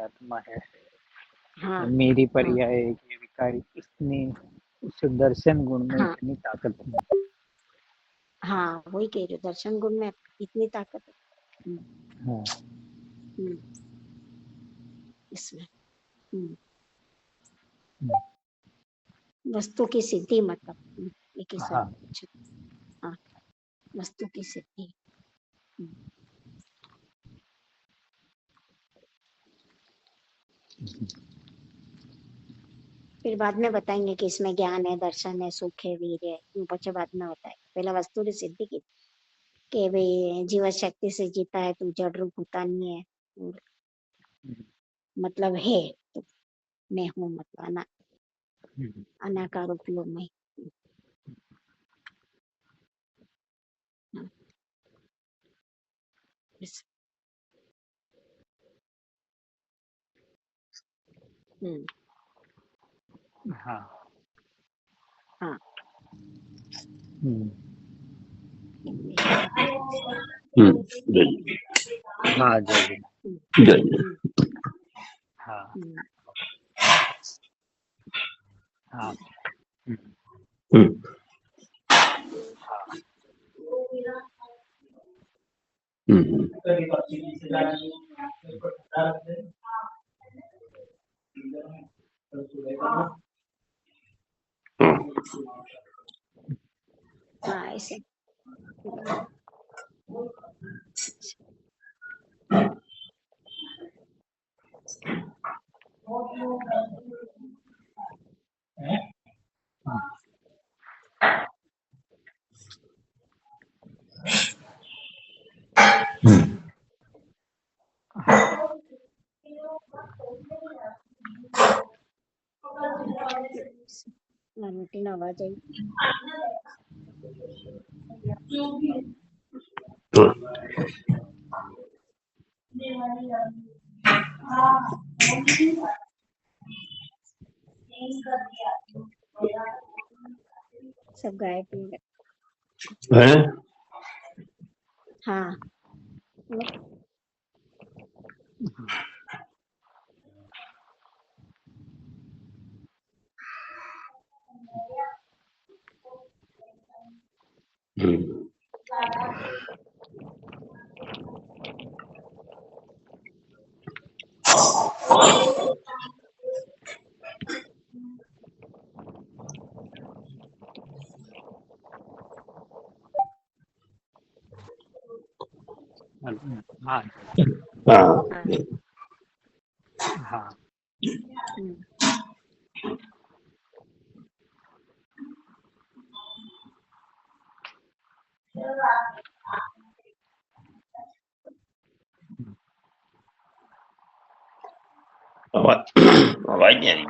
आत्मा है, हाँ मेरी हाँ पर्याय है कि विकारी, इतनी उस दर्शन गुण में हाँ इतनी ताकत है। हाँ, वही कह रही हूँ, दर्शन गुण में इतनी ताकत है। हाँ, हम्म, इसमें वस्तु की सिद्धि, मतलब एक ही हाँ, सब। हाँ, वस्तु की सिद्धि। फिर बाद में बताएंगे कि इसमें ज्ञान है, दर्शन है, सुख है, वीर है, इन बच्चे बाद में बताए। पहले वस्तु की सिद्धि की कि भाई जीवन शक्ति से जीता है, तू जड़ रूप होता नहीं है, मतलब है तो मैं हूँ, मतलब अनाकार उपयोग में। हाँ, हाँ, हाँ, जय हाँ, हाँ, हाँ, ऐसे। रोटी ना आवाज आई। सब गायब हो गए है। हाँ, हाँ, हाँ, हाँ, आवाज आवाज नहीं आ रही।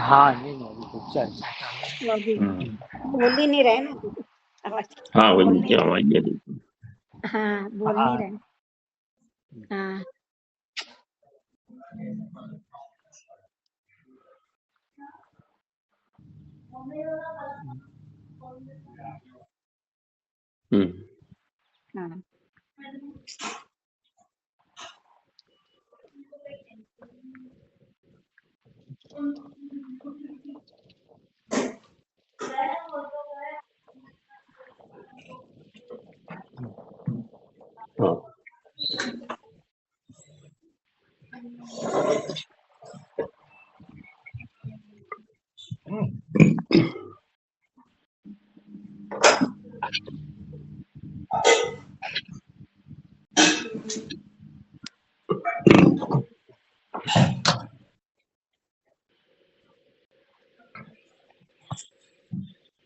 हाँ, नहीं नहीं, कुछ चर्चा वो भी बोल ही नहीं रहे ना कुछ। आवाज हाँ, बोल वही नहीं क्या रहे। आवाज नहीं आ रही। हाँ, बोल नहीं हाँ, रहे। हाँ, हाँ, हाँ,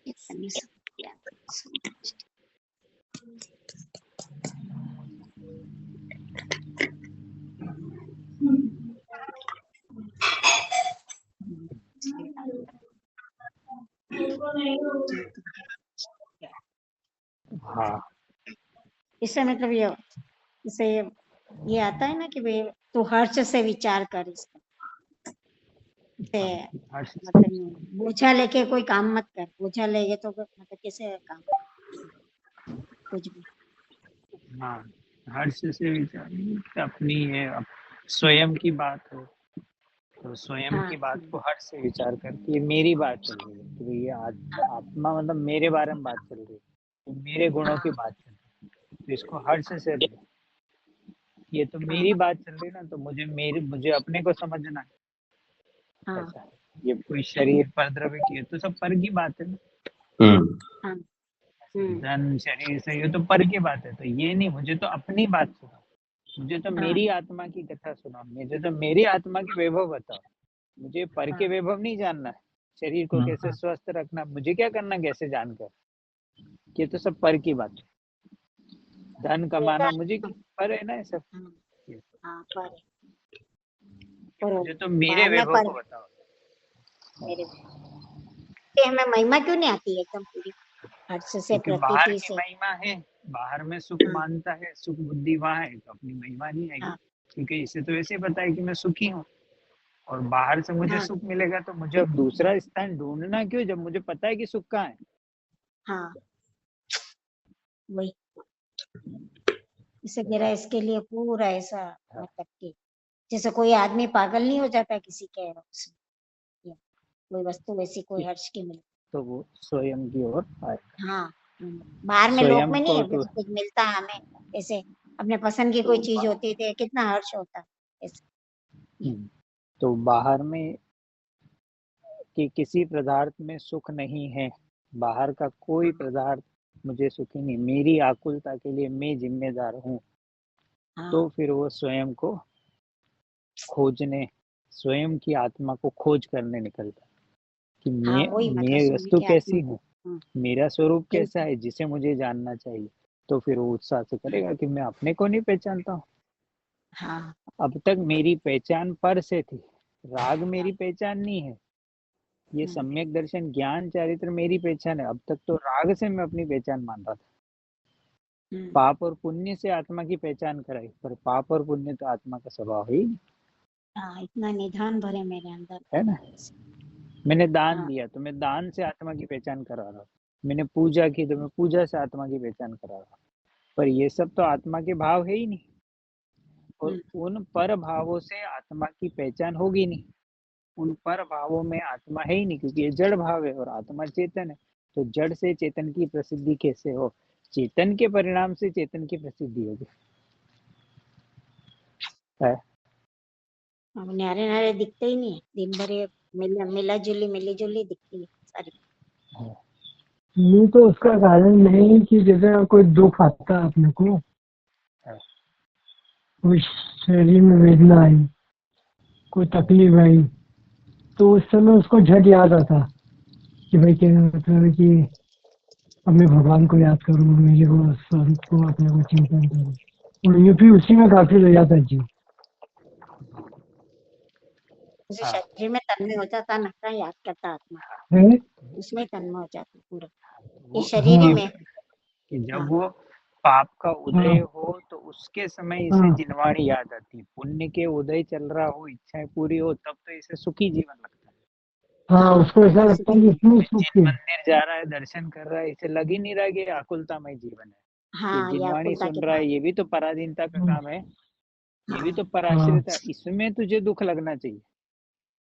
इतनी सब क्या। हाँ, इससे मतलब ये, इससे ये आता है ना कि भाई तू हर्ष से विचार कर इसका। मतलब बोझा लेके कोई काम मत कर, बोझा लेके तो मतलब कैसे काम कुछ भी। हाँ, हर्ष से विचार अपनी है, स्वयं की बात हो तो स्वयं हाँ की बात को हर्ष से विचार करके ये मेरी बात चल रही है, तो ये आत्मा मतलब मेरे बारे में बात चल रही है, तो मेरे गुणों की हाँ बात चल रही है, तो इसको हर्ष से ले। ये तो हाँ मेरी बात चल रही है ना, तो मुझे अपने को समझना है। हाँ ऐसा है। ये कोई शरीर पर द्रव्य की है तो सब पर की बात है ना। हम्म, हाँ धन शरीर से ये तो पर की बात है, तो ये नहीं, मुझे तो अपनी बात सुनो, मुझे तो हाँ मेरी आत्मा की कथा सुनाओ, मुझे तो मेरी आत्मा के वैभव बताओ, मुझे पर के हाँ वैभव नहीं जानना है। शरीर को कैसे स्वस्थ रखना, मुझे क्या करना कैसे जानकर, ये तो सब पर की बात है। धन मेरा कमाना मुझे पर है ना ये सब। हाँ ये हाँ, पर मुझे तो मेरे बाहर में वैभव पर को बताओ। मेरे पे हमें महिमा क्यों नहीं आती एकदम पूरी हर्ष से क्योंकि बाहर प्रतीति की से। महिमा है, बाहर में सुख हाँ मानता है, सुख बुद्धि वहां है, तो अपनी महिमा नहीं आएगी, हाँ क्योंकि इसे तो ऐसे पता है कि मैं सुखी हूँ, और बाहर से मुझे हाँ सुख मिलेगा, तो मुझे अब दूसरा स्थान ढूंढना क्यों, जब मुझे पता है कि सुख कहाँ है। हाँ वही इसे गिरा इसके लिए पूरा ऐसा मतलब कि जैसे कोई आदमी पागल नहीं हो जाता किसी के उसमें, कोई वस्तु वैसी कोई हर्ष की मिले। तो वो स्वयं की ओर आए। हाँ बाहर में लोक स्वयं में नहीं को है, तो जैसे कुछ मिलता है हमें ऐसे अपने पसंद की कोई चीज होती है कितना हर्ष होता है ऐसे। तो बाहर में कि किसी पदार्थ में सुख नहीं है, बाहर का कोई पदार्थ मुझे सुखी नहीं, मेरी आकुलता के लिए मैं जिम्मेदार हूँ, हाँ तो फिर वो स्वयं को खोजने, स्वयं की आत्मा को खोज करने निकलता कि हाँ वही मतलब मैं स्वयं वस्तु की आत्मा कैसी को। हूँ, मेरा स्वरूप कैसा बिल्कुल है जिसे मुझे जानना चाहिए, तो फिर वो उत्साह से करेगा कि मैं अपने को नहीं पहचानता हूँ। हाँ अब तक मेरी पहचान पर से थी, राग हाँ मेरी पहचान नहीं है, ये हम्म, सम्यक दर्शन ज्ञान चारित्र मेरी पहचान है। अब तक तो राग से मैं अपनी पहचान मान रहा था, हम्म, पाप और पुण्य से आत्मा की पहचान कराई, पर पाप और पुण्य तो आत्मा का स्वभाव ही नहीं, हाँ इतना निधान भरे मेरे अंदर। है ना। मैंने दान हाँ दिया तो मैं दान से आत्मा की पहचान करा रहा हूँ, मैंने पूजा की तो मैं पूजा से आत्मा की पहचान करा रहा हूँ, पर ये सब तो आत्मा के भाव है ही नहीं, और हम्म, उन पर भावों से आत्मा की पहचान होगी नहीं, उन पर भावों में आत्मा है ही नहीं, क्योंकि ये जड़ भाव है और आत्मा चेतन है, तो जड़ से चेतन की प्रसिद्धि कैसे हो, चेतन के परिणाम से चेतन की प्रसिद्धि होगी, है। अब न्यारे न्यारे दिखते ही नहीं है दिन भर ये मिली जुली दिखती है सारी। ये तो उसका कारण नहीं कि जैसे कोई दुख आता है अपने को, कोई शरीर में वेदना आई, कोई तकलीफ आई, तो उस समय उसको झट याद आता कि भाई क्या मतलब है कि अब मैं भगवान को याद करूँ, मेरे को स्वरूप को अपने को चिंतन करूँ, और ये भी उसी में काफी हो जाता है जीव जैसे हाँ, शरीर में तन्मय हो जाता ना का याद करता आत्मा है। उसमें तन्मय हो जाता पूरा ये वो शरीर ही हाँ में। कि जब हाँ वो पाप का उदय हाँ हो तो उसके समय इसे हाँ जिनवाणी याद आती, पुण्य के उदय चल रहा हो, इच्छाएं पूरी हो, तब तो इसे सुखी जीवन लगता है। हाँ, हाँ उसको तब ऐसा तो लगता है सुखी कि है। इसमें कोई सुख जिन है। मंदिर जा रहा है, दर्शन कर रहा है, इसे लग ही नहीं रहा कि आकुलतामय जीवन है, ये हाँ ये जिनवाणी आकुलता के सुन रहा है, बाद। ये भी तो पराधीनता का हाँ काम है, ये भी हाँ तो हाँ पराश्रित है, इसमें तुझे दुख लगना चाहिए,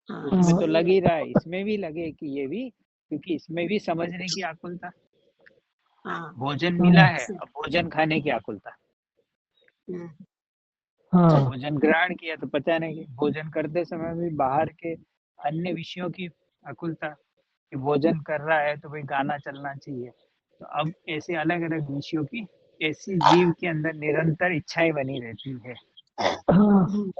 हाँ उसमें तो इसमें भी लग ही लगता रहा है, इसमें भी लगे कि ये भी, क्योंकि इसमें भी समझने की आकुलता, हाँ भोजन मिला हाँ है अब भोजन खाने की आकुलता, हम्म, हाँ भोजन ग्रहण किया तो पचाने की, भोजन करते समय भी बाहर के अन्य विषयों की आकुलता, कि भोजन कर रहा है तो भाई गाना चलना चाहिए, तो अब ऐसे अलग अलग विषयों की ऐसी जीव के अंदर निरंतर इच्छाएं बनी रहती है, हाँ हम्म,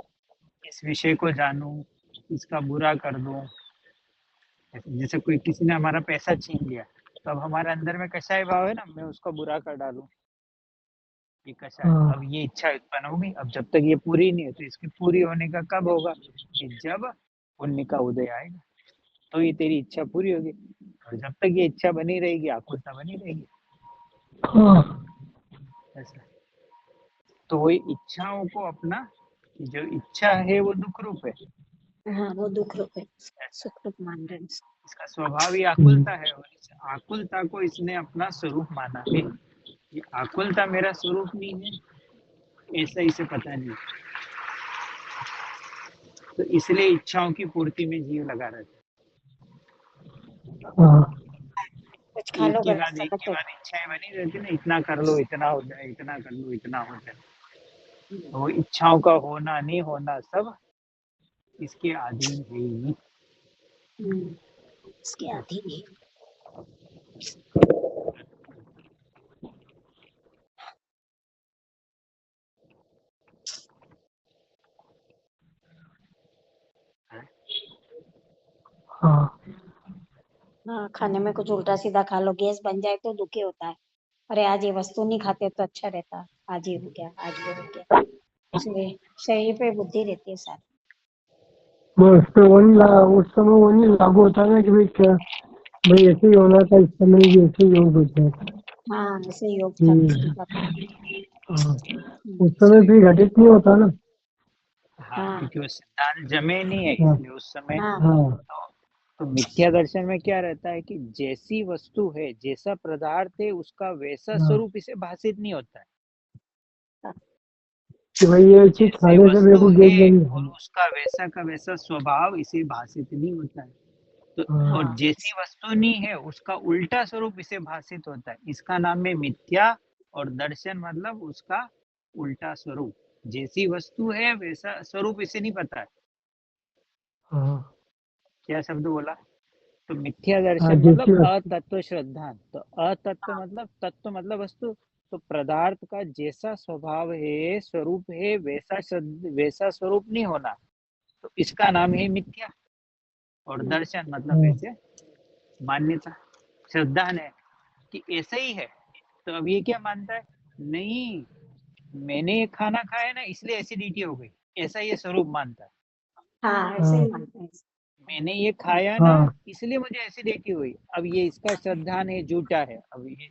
इस विषय को जानूं, इसका बुरा कर दूं, जैसे कोई किसी ने हमारा पैसा छीन लिया, तो अब हमारे अंदर में कषाय भाव है ना, मैं उसका बुरा कर डालूं, ये कषाय, अब हाँ ये इच्छा उत्पन्न होगी, अब जब तक ये पूरी नहीं है, तो इसके पूरी होने का कब होगा, कि जब पुण्य का उदय आएगा, तो ये तेरी इच्छा पूरी होगी, और जब तक ये इच्छा बनी रहेगी आकुलता बनी रहेगी, हाँ ऐसा। तो वही इच्छाओं को अपना, कि जो इच्छा है वो दुख रूप है, हाँ वो दुख रूप है ऐसा, सुख रूप मान रहे हैं। इसका स्वभाव ही हम्म, आकुलता है, और इस आकुलता को इसने अपना स्वरूप माना है, ये आकुलता मेरा स्वरूप नहीं है, ऐसा इसे पता नहीं, तो इसलिए इच्छाओं की पूर्ति में जीव लगा रहता हाँ कुछ है। खा लो एक के गरम बाद एक सखत के बाद इच्छाएं बनी रहती ना, इतना कर लो इतना हो जाए, इतना कर लो इतना हो जाए। तो वो इच्छाओं का होना नहीं होना सब इसके अधीन है ही नहीं। इसके अधीन है। हाँ हाँ, खाने में कुछ उल्टा सीधा खा लो, गैस बन जाए तो दुखी होता है। अरे आज ये वस्तु नहीं खाते तो अच्छा रहता, आज ये हो गया, आज वो हो गया। इसलिए शरीर पे बुद्धि रहती है सारी। बस तो उस समय वो नहीं लागू होता ना कि भाई ऐसे ही होना था, इस समय भी ऐसे ही योग होता है। हाँ, ऐसे योग था हम्म, विष्णु का। हाँ, उस समय भी घटित नहीं होता ना। हाँ, हाँ क्योंकि वो सिद्धांत जमे नहीं है, हाँ इसलिए उस समय हाँ हाँ तो मिथ्या दर्शन में क्या रहता है कि जैसी वस्तु है, जैसा पदार्थ है, उसका वैसा हाँ स्वरूप इसे भाषित नहीं होता है। कि भाई ये चीज जैसे खाने से मेरे वस्तु को गैस है बन और गई। उसका वैसा का वैसा स्वभाव इसे भाषित नहीं होता है। तो हाँ और हाँ जैसी वस्तु नहीं है उसका उल्टा स्वरूप इसे भाषित होता है, इसका नाम है मिथ्या। और दर्शन मतलब उसका उल्टा स्वरूप। जैसी वस्तु है वैसा स्वरूप इसे नहीं पता है। हाँ क्या शब्द बोला? तो मिथ्या हाँ दर्शन जैसी मतलब वस्तु। अतत्व श्रद्धा। तो अतत्व मतलब तत्व मतलब वस्तु। तो पदार्थ का जैसा स्वभाव है, स्वरूप है, वैसा स्वरूप नहीं होना, तो इसका नाम है मिथ्या। और दर्शन मतलब हाँ ऐसे मान्यता, श्रद्धा है कि ऐसा ही है। तो अब ये क्या मानता है? नहीं, मैंने ये खाना खाया ना इसलिए एसिडिटी हो गई, ऐसा ये स्वरूप मानता है। हाँ, ऐसे हाँ ही मानते हैं। मैंने ये खाया ना हाँ इसलिए मुझे एसिडिटी हुई। अब ये इसका श्रद्धा है, झूठा है। अब ये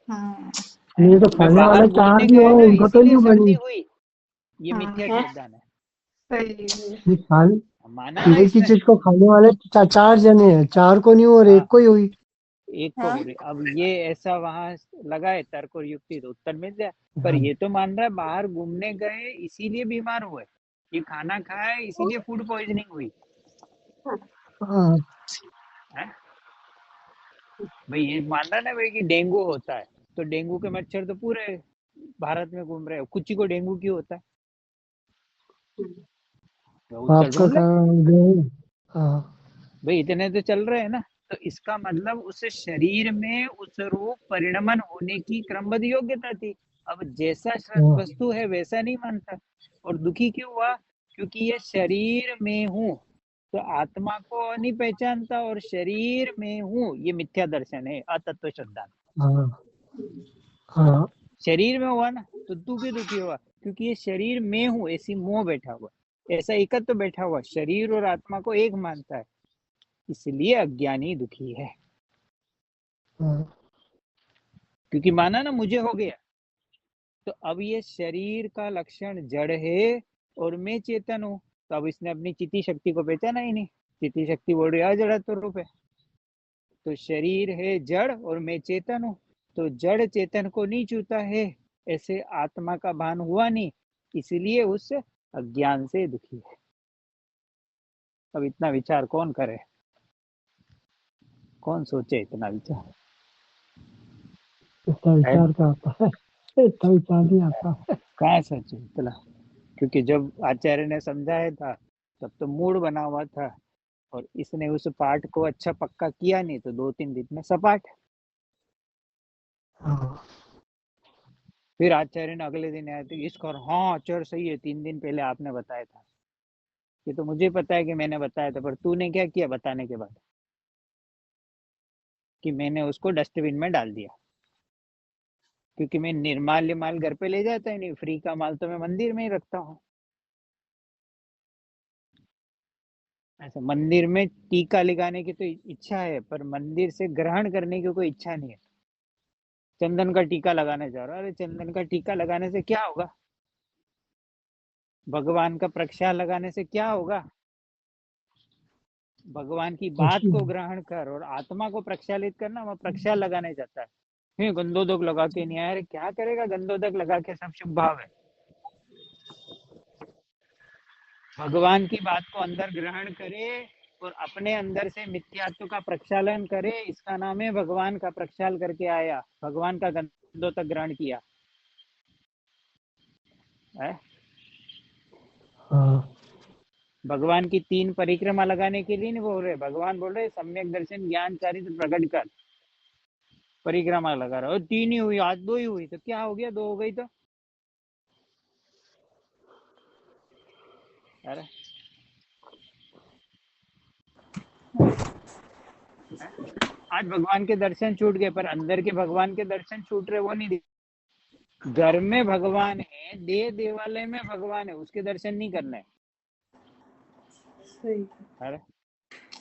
हाँ है, ये तो मैं खाने बाहर वाले चार घूमने भी हो, गया ना उनको तो इसीलिए नहीं सर्दी बनी। हुई, ये हाँ मिथ्या है श्रद्धा है। सही। ये खाने माना ना एक ही इसने। चीज को खाने वाले चार जने हैं, चार को नहीं और एक हाँ, को ही हुई। एक को हो रही। अब ये ऐसा वहां लगाए तर्क और युक्ति तो उत्तर मिल जाए। पर हाँ ये तो मान रहा है बाहर घूमने गए इसीलिए बीमार हुए, ये खाना खाया इसीलिए फूड पॉइजनिंग हुई हाँ है। भाई ये मान रहा ना भाई कि डेंगू होता है, तो डेंगू के मच्छर तो पूरे भारत में घूम रहे हैं, कुछ ही को डेंगू क्यों होता है? तो उत्तर आपका ढूंढ ले। हाँ भाई इतने तो चल रहे हैं ना। तो इसका मतलब उस शरीर में उस रूप परिणमन होने की क्रमबद्ध योग्यता थी। अब जैसा हाँ वस्तु है वैसा नहीं मानता। और दुखी क्यों हुआ? क्योंकि ये शरीर में हूँ, तो आत्मा को नहीं पहचानता और शरीर में हूँ, ये मिथ्या दर्शन है, अतत्व श्रद्धा। हाँ हाँ शरीर में हुआ ना, तो तू क्यों दुखी हुआ? क्योंकि ये शरीर में हूँ ऐसी मोह बैठा हुआ, ऐसा एकत्व बैठा हुआ, शरीर और आत्मा को एक मानता है, इसलिए अज्ञानी दुखी है। हाँ क्योंकि माना ना मुझे हो गया। तो अब ये शरीर का लक्षण जड़ है और मैं चेतन हूँ। तो अब इसने अपनी चिति शक्ति को पहचाना ही नहीं। चिति शक्ति बोल रही है अजड़त्व रूप है। तो शरीर है जड़ और मैं चेतन हूँ, तो जड़ चेतन को नहीं छूता है, ऐसे आत्मा का भान हुआ नहीं, इसलिए उस अज्ञान से दुखी है। अब इतना विचार कौन करे? कौन सोचे इतना विचार? इतना है विचार का आता है, इतना विचार नहीं आता। कहाँ सोचे इतना? क्योंकि जब आचार्य ने समझाया था तब तो मूड बना हुआ था, और इसने उस पाठ को अच्छा पक्का किया नहीं, तो 2-3 दिन में सपाट। हाँ फिर आचार्य ने अगले दिन आए थे इसको, हाँ आचार्य सही है, 3 दिन पहले आपने बताया था। ये तो मुझे पता है कि मैंने बताया था, पर तूने क्या किया बताने के बाद? कि मैंने उसको डस्टबिन में डाल दिया। क्योंकि मैं निर्माल्य माल घर पे ले जाता ही नहीं, फ्री का माल तो मैं मंदिर में ही रखता हूँ। ऐसा मंदिर में टीका लगाने की तो इच्छा है, पर मंदिर से ग्रहण करने की कोई इच्छा नहीं है। चंदन का टीका लगाने जा रहा है, अरे चंदन का टीका लगाने से क्या होगा? भगवान का प्रक्षाल लगाने से क्या होगा? भगवान की कुछ बात को नहीं। ग्रहण कर, और आत्मा को प्रक्षालित करना, वह प्रक्षाल लगाने जाता है। फिर गंदोदक लगा के नहीं आया, अरे क्या करेगा गंदोदक लगा के, सब शुभ भाव है। भगवान की बात को अंदर ग्रहण करे और अपने अंदर से मिथ्यात्व का प्रक्षालन करे, इसका नाम है भगवान का प्रक्षाल करके आया, भगवान का गंधों तक ग्रहण किया है। हाँ भगवान की 3 परिक्रमा लगाने के लिए नहीं बोल रहे, भगवान बोल रहे सम्यक दर्शन ज्ञान चारित्र प्रकट कर परिक्रमा लगा रहा हो। 3 ही हुई, आज 2 ही हुई तो क्या हो गया, 2 हो गई तो। अरे आज भगवान के दर्शन छूट गए, पर अंदर के भगवान के दर्शन छूट रहे वो नहीं दिख। घर में भगवान है, देवालय में भगवान है, उसके दर्शन नहीं करने। सही। अरे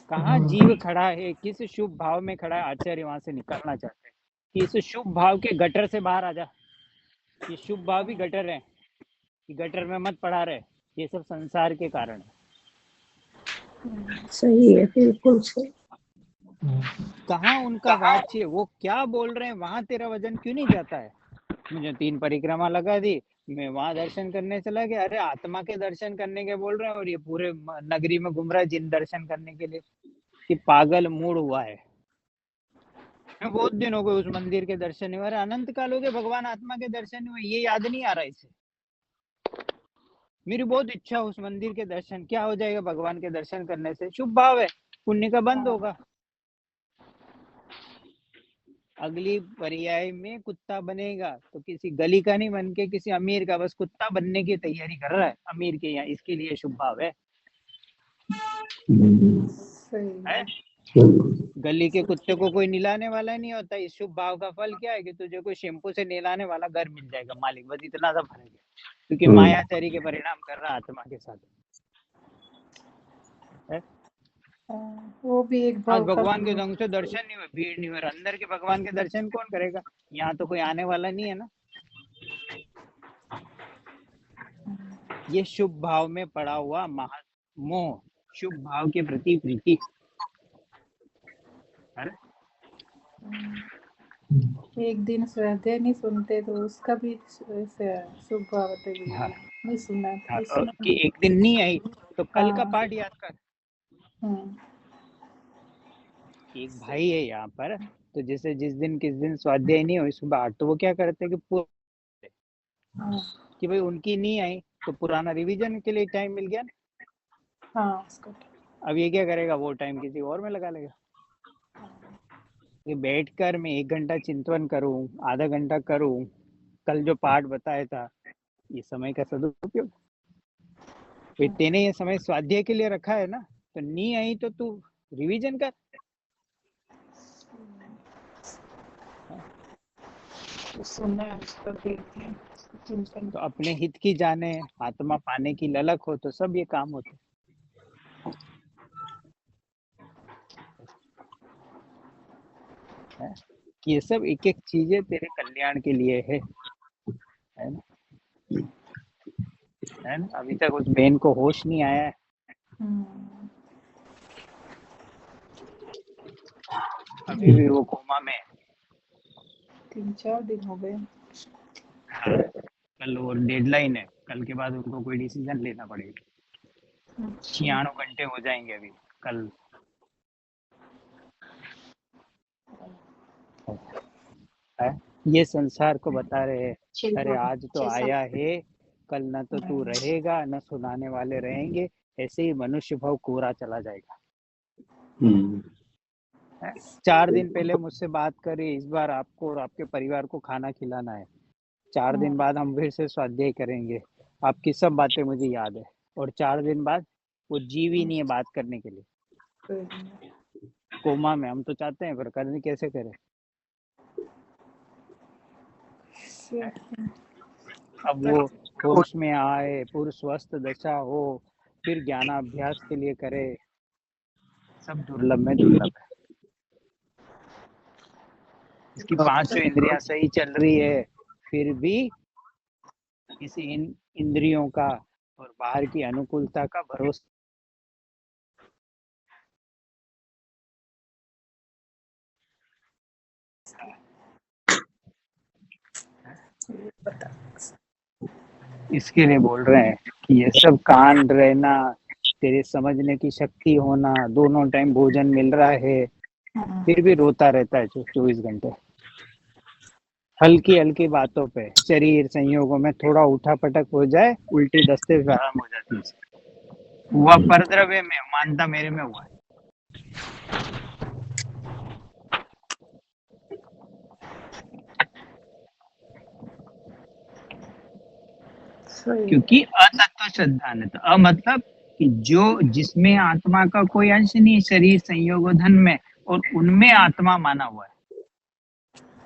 कहाँ जीव खड़ा है, किस शुभ भाव में खड़ा है, आचार्य वहां से निकालना चाहते हैं कि इस शुभ भाव के गटर से बाहर आ जा। ये शुभ भाव भी गटर है, कि गटर में मत पड़ा रहे, ये सब संसार के कारण है। सही है, बिल्कुल सही। कहाँ उनका वाच्य, वो क्या बोल रहे हैं, वहां तेरा वजन क्यों नहीं जाता है। मुझे 3 परिक्रमा लगा दी, मैं वहां दर्शन करने चला गया, अरे आत्मा के दर्शन करने के बोल रहे हैं और ये पूरे नगरी में घूम रहा है जिन दर्शन करने के लिए, कि पागल मूड हुआ है। मैं बहुत दिन हो गए उस मंदिर के दर्शन नहीं हुए, अरे अनंत काल हो गए भगवान आत्मा के दर्शन नहीं हुए, ये याद नहीं आ रहा इसे। मेरी बहुत इच्छा उस मंदिर के दर्शन, क्या हो जाएगा भगवान के दर्शन करने से, शुभ भाव है, पुण्य का बंद होगा। अगली पर्याय में कुत्ता बनेगा तो किसी गली का नहीं बन के किसी अमीर का, बस कुत्ता बनने की तैयारी कर रहा है अमीर के यहाँ, इसके लिए शुभ भाव है। है? गली के कुत्ते को कोई निलाने वाला नहीं होता। इस शुभ भाव का फल क्या है कि तुझे कोई शैम्पू से निलाने वाला घर मिल जाएगा मालिक, बस इतना सा फर्क है, क्योंकि मायाचारी के परिणाम कर रहा आत्मा के साथ है। वो भी एक आज भाव का भगवान के ढंग से दर्शन नहीं हुए, भीड़ नहीं हुए, अंदर के भगवान के दर्शन कौन करेगा, यहाँ तो कोई आने वाला नहीं है ना। ये शुभ भाव में पड़ा हुआ मोह, शुभ भाव के प्रति प्रीति। एक दिन स्वाध्याय नहीं सुनते तो उसका भी शुभ भाव होते। हाँ, नहीं सुना कि एक दिन नहीं आई तो कल का हाँ। पाठ याद कर। एक भाई है यहाँ पर, तो जैसे जिस दिन किस दिन स्वाध्याय नहीं हुई सुबह 8, तो वो क्या करते हैं कि भाई उनकी नहीं आई तो पुराना रिवीजन के लिए टाइम मिल गया ना। हाँ, अब ये क्या करेगा, वो टाइम किसी और में लगा लेगा। ये बैठकर मैं 1 घंटा चिंतन करूं, आधा घंटा करूं, कल जो पाठ बताया था, ये समय का सदुपयोग। तेने ये समय स्वाध्याय के लिए रखा है ना, तो नहीं आई तो तू रिवीजन कर। तो अपने हित की जाने, आत्मा पाने की ललक हो तो सब ये काम होते। है? ये सब एक एक चीजें तेरे कल्याण के लिए है ना। है ना, अभी तक उस बहन को होश नहीं आया है। अभी भी वो कोमा में 3-4 दिन हो गए। कल वो डेडलाइन है, कल के बाद उनको कोई डिसीजन लेना पड़ेगा। 96 घंटे हो जाएंगे अभी कल। है? ये संसार को बता रहे हैं, अरे आज तो आया है, कल न तो तू रहेगा न सुनाने वाले रहेंगे, ऐसे ही मनुष्य भाव कोरा चला जाएगा। 4 दिन पहले मुझसे बात करी, इस बार आपको और आपके परिवार को खाना खिलाना है, 4 दिन बाद हम फिर से स्वाध्याय करेंगे, आपकी सब बातें मुझे याद है, और 4 दिन बाद वो जीव ही नहीं है बात करने के लिए, कोमा में। हम तो चाहते हैं पर करने कैसे करें। अब वो होश में आए, पूर्व स्वस्थ दशा हो, फिर ज्ञानाभ्यास के लिए करे, सब दुर्लभ में दुर्लभ है। इसकी 5 इंद्रियां सही चल रही है, फिर भी इस इंद्रियों का और बाहर की अनुकूलता का भरोसा इसके लिए बोल रहे हैं कि ये सब कान रहना, तेरे समझने की शक्ति होना, दोनों टाइम भोजन मिल रहा है, फिर भी रोता रहता है 24 घंटे हल्की हल्की बातों पे, शरीर संयोगों में थोड़ा उठा पटक हो जाए, उल्टी दस्ते से आराम हो जाती है। हुआ परद्रव्य में, मानता मेरे में हुआ है। सही। क्योंकि अतत्व श्रद्धान है, तो अ मतलब कि जो जिसमें आत्मा का कोई अंश नहीं, शरीर संयोग धन में, और उनमें आत्मा माना हुआ है।